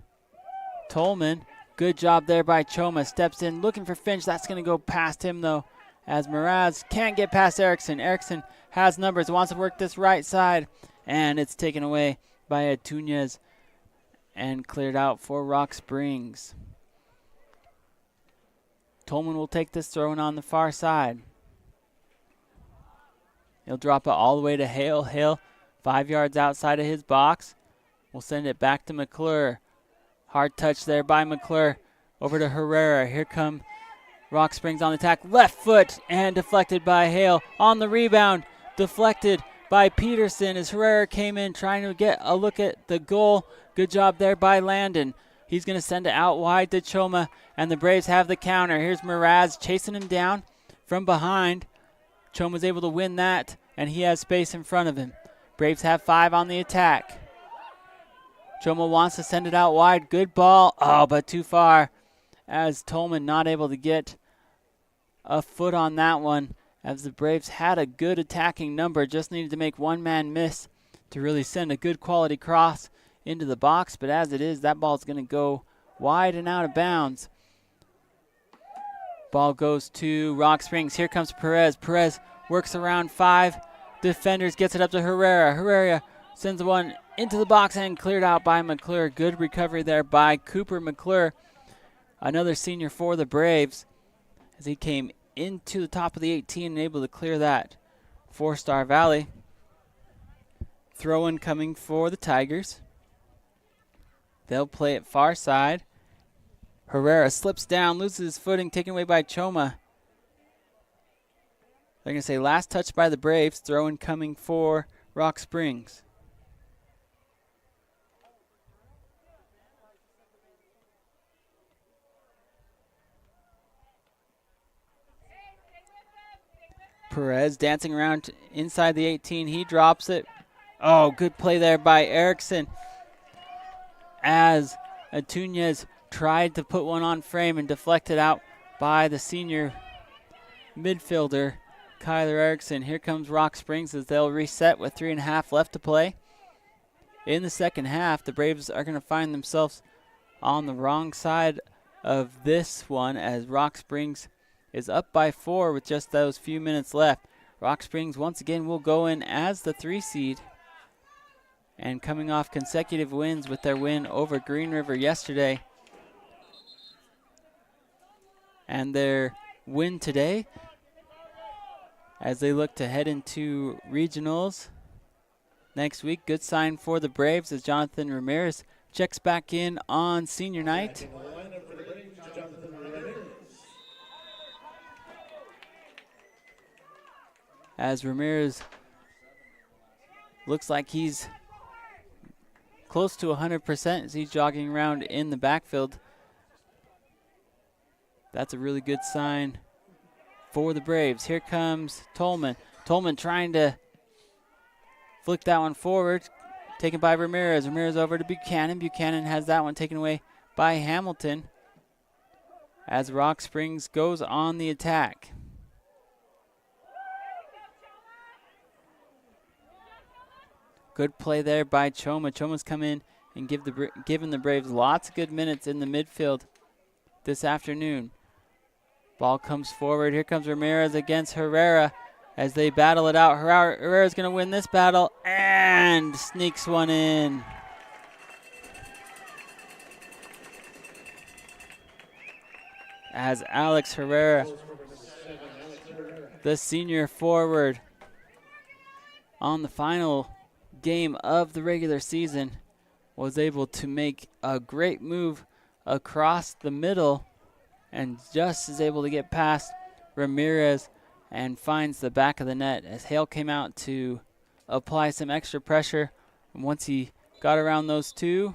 S12: Tolman. Good job there by Choma. Steps in, looking for Finch. That's going to go past him, though, as Mraz can't get past Erickson. Erickson has numbers, wants to work this right side, and it's taken away by Antunes and cleared out for Rock Springs. Tolman will take this throw in on the far side. He'll drop it all the way to Hale. Hale, 5 yards outside of his box. We'll send it back to McClure. Hard touch there by McClure. Over to Herrera. Here come Rock Springs on the attack. Left foot and deflected by Hale. On the rebound, deflected by Peterson as Herrera came in trying to get a look at the goal. Good job there by Landon. He's going to send it out wide to Choma, and the Braves have the counter. Here's Mraz chasing him down from behind. Choma's able to win that, and he has space in front of him. Braves have 5 on the attack. Choma wants to send it out wide. Good ball. Oh, but too far as Tolman not able to get a foot on that one, as the Braves had a good attacking number. Just needed to make one man miss to really send a good quality cross into the box. But as it is, that ball's going to go wide and out of bounds. Ball goes to Rock Springs. Here comes Perez. Perez works around 5 defenders, gets it up to Herrera. Herrera sends one into the box and cleared out by McClure. Good recovery there by Cooper McClure, another senior for the Braves, as he came into the top of the 18 and able to clear that for Star Valley. Throw-in coming for the Tigers. They'll play it far side. Herrera slips down, loses his footing, taken away by Choma. They're going to say last touch by the Braves. Throw-in coming for Rock Springs. Perez dancing around inside the 18. He drops it. Oh, good play there by Erickson, as Atunez tried to put one on frame and deflected out by the senior midfielder, Kyler Erickson. Here comes Rock Springs as they'll reset with 3.5 left to play. In the second half, the Braves are going to find themselves on the wrong side of this one, as Rock Springs is up by 4 with just those few minutes left. Rock Springs once again will go in as the 3 seed, and coming off consecutive wins with their win over Green River yesterday and their win today, as they look to head into regionals next week. Good sign for the Braves as Jonathan Ramirez checks back in on senior night. As Ramirez looks like he's close to 100% as he's jogging around in the backfield. That's a really good sign for the Braves. Here comes Tolman. Tolman trying to flick that one forward, taken by Ramirez. Ramirez over to Buchanan. Buchanan has that one taken away by Hamilton as Rock Springs goes on the attack. Good play there by Choma. Choma's come in and given the Braves lots of good minutes in the midfield this afternoon. Ball comes forward. Here comes Ramirez against Herrera as they battle it out. Herrera's going to win this battle and sneaks one in. As Alex Herrera, the senior forward, on the final game of the regular season, was able to make a great move across the middle and just is able to get past Ramirez and finds the back of the net as Hale came out to apply some extra pressure. And once he got around those two,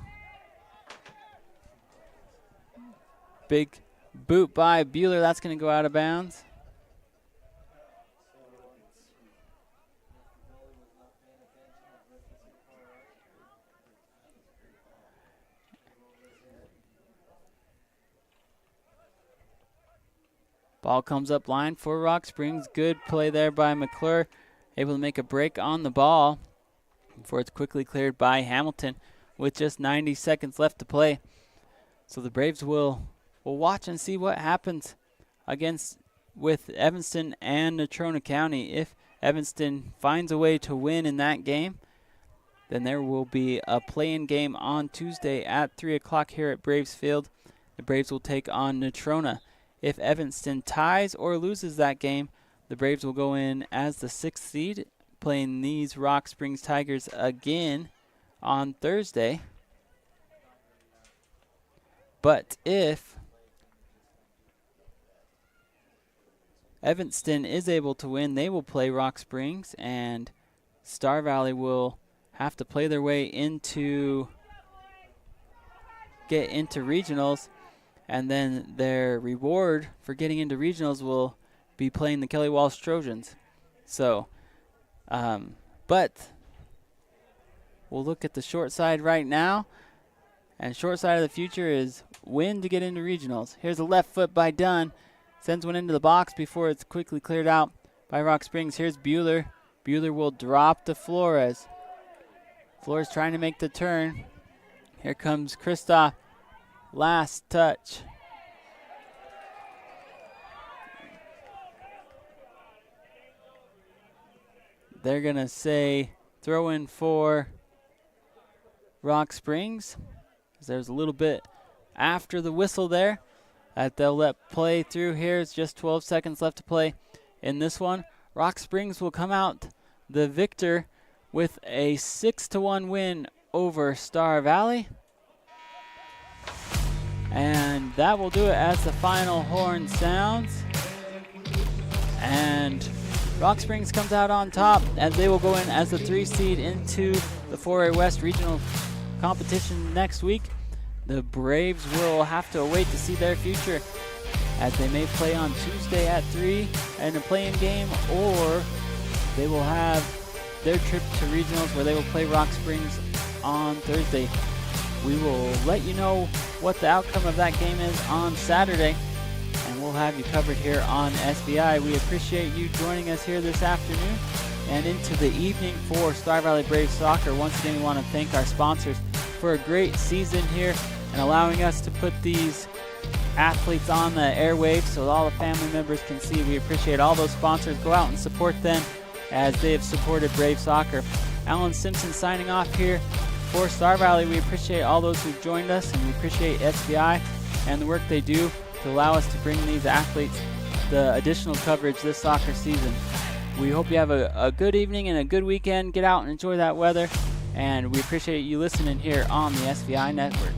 S12: big boot by Bueller. That's going to go out of bounds. Ball comes up line for Rock Springs. Good play there by McClure. Able to make a break on the ball before it's quickly cleared by Hamilton with just 90 seconds left to play. So the Braves will watch and see what happens with Evanston and Natrona County. If Evanston finds a way to win in that game, then there will be a play-in game on Tuesday at 3 o'clock here at Braves Field. The Braves will take on Natrona. If Evanston ties or loses that game, the Braves will go in as the 6th seed, playing these Rock Springs Tigers again on Thursday. But if Evanston is able to win, they will play Rock Springs, and Star Valley will have to play their way get into regionals, and then their reward for getting into regionals will be playing the Kelly Walsh Trojans. So, but we'll look at the short side right now, and short side of the future is win to get into regionals. Here's a left foot by Dunn. Sends one into the box before it's quickly cleared out by Rock Springs. Here's Bueller. Bueller will drop to Flores. Flores trying to make the turn. Here comes Kristoff. Last touch. They're going to say throw in for Rock Springs. There's a little bit after the whistle there that they'll let play through here. It's just 12 seconds left to play in this one. Rock Springs will come out the victor with a 6-1 win over Star Valley. And that will do it as the final horn sounds. And Rock Springs comes out on top as they will go in as the 3 seed into the 4A West regional competition next week. The Braves will have to wait to see their future, as they may play on Tuesday at 3 in a play-in game, or they will have their trip to regionals where they will play Rock Springs on Thursday. We will let you know what the outcome of that game is on Saturday, and we'll have you covered here on SVI. We appreciate you joining us here this afternoon and into the evening for Star Valley Braves Soccer. Once again, we want to thank our sponsors for a great season here and allowing us to put these athletes on the airwaves so all the family members can see. We appreciate all those sponsors. Go out and support them as they have supported Brave Soccer. Alan Simpson signing off here for Star Valley. We appreciate all those who've joined us, and we appreciate SBI and the work they do to allow us to bring these athletes the additional coverage this soccer season. We hope you have a good evening and a good weekend. Get out and enjoy that weather, and we appreciate you listening here on the SVI Network.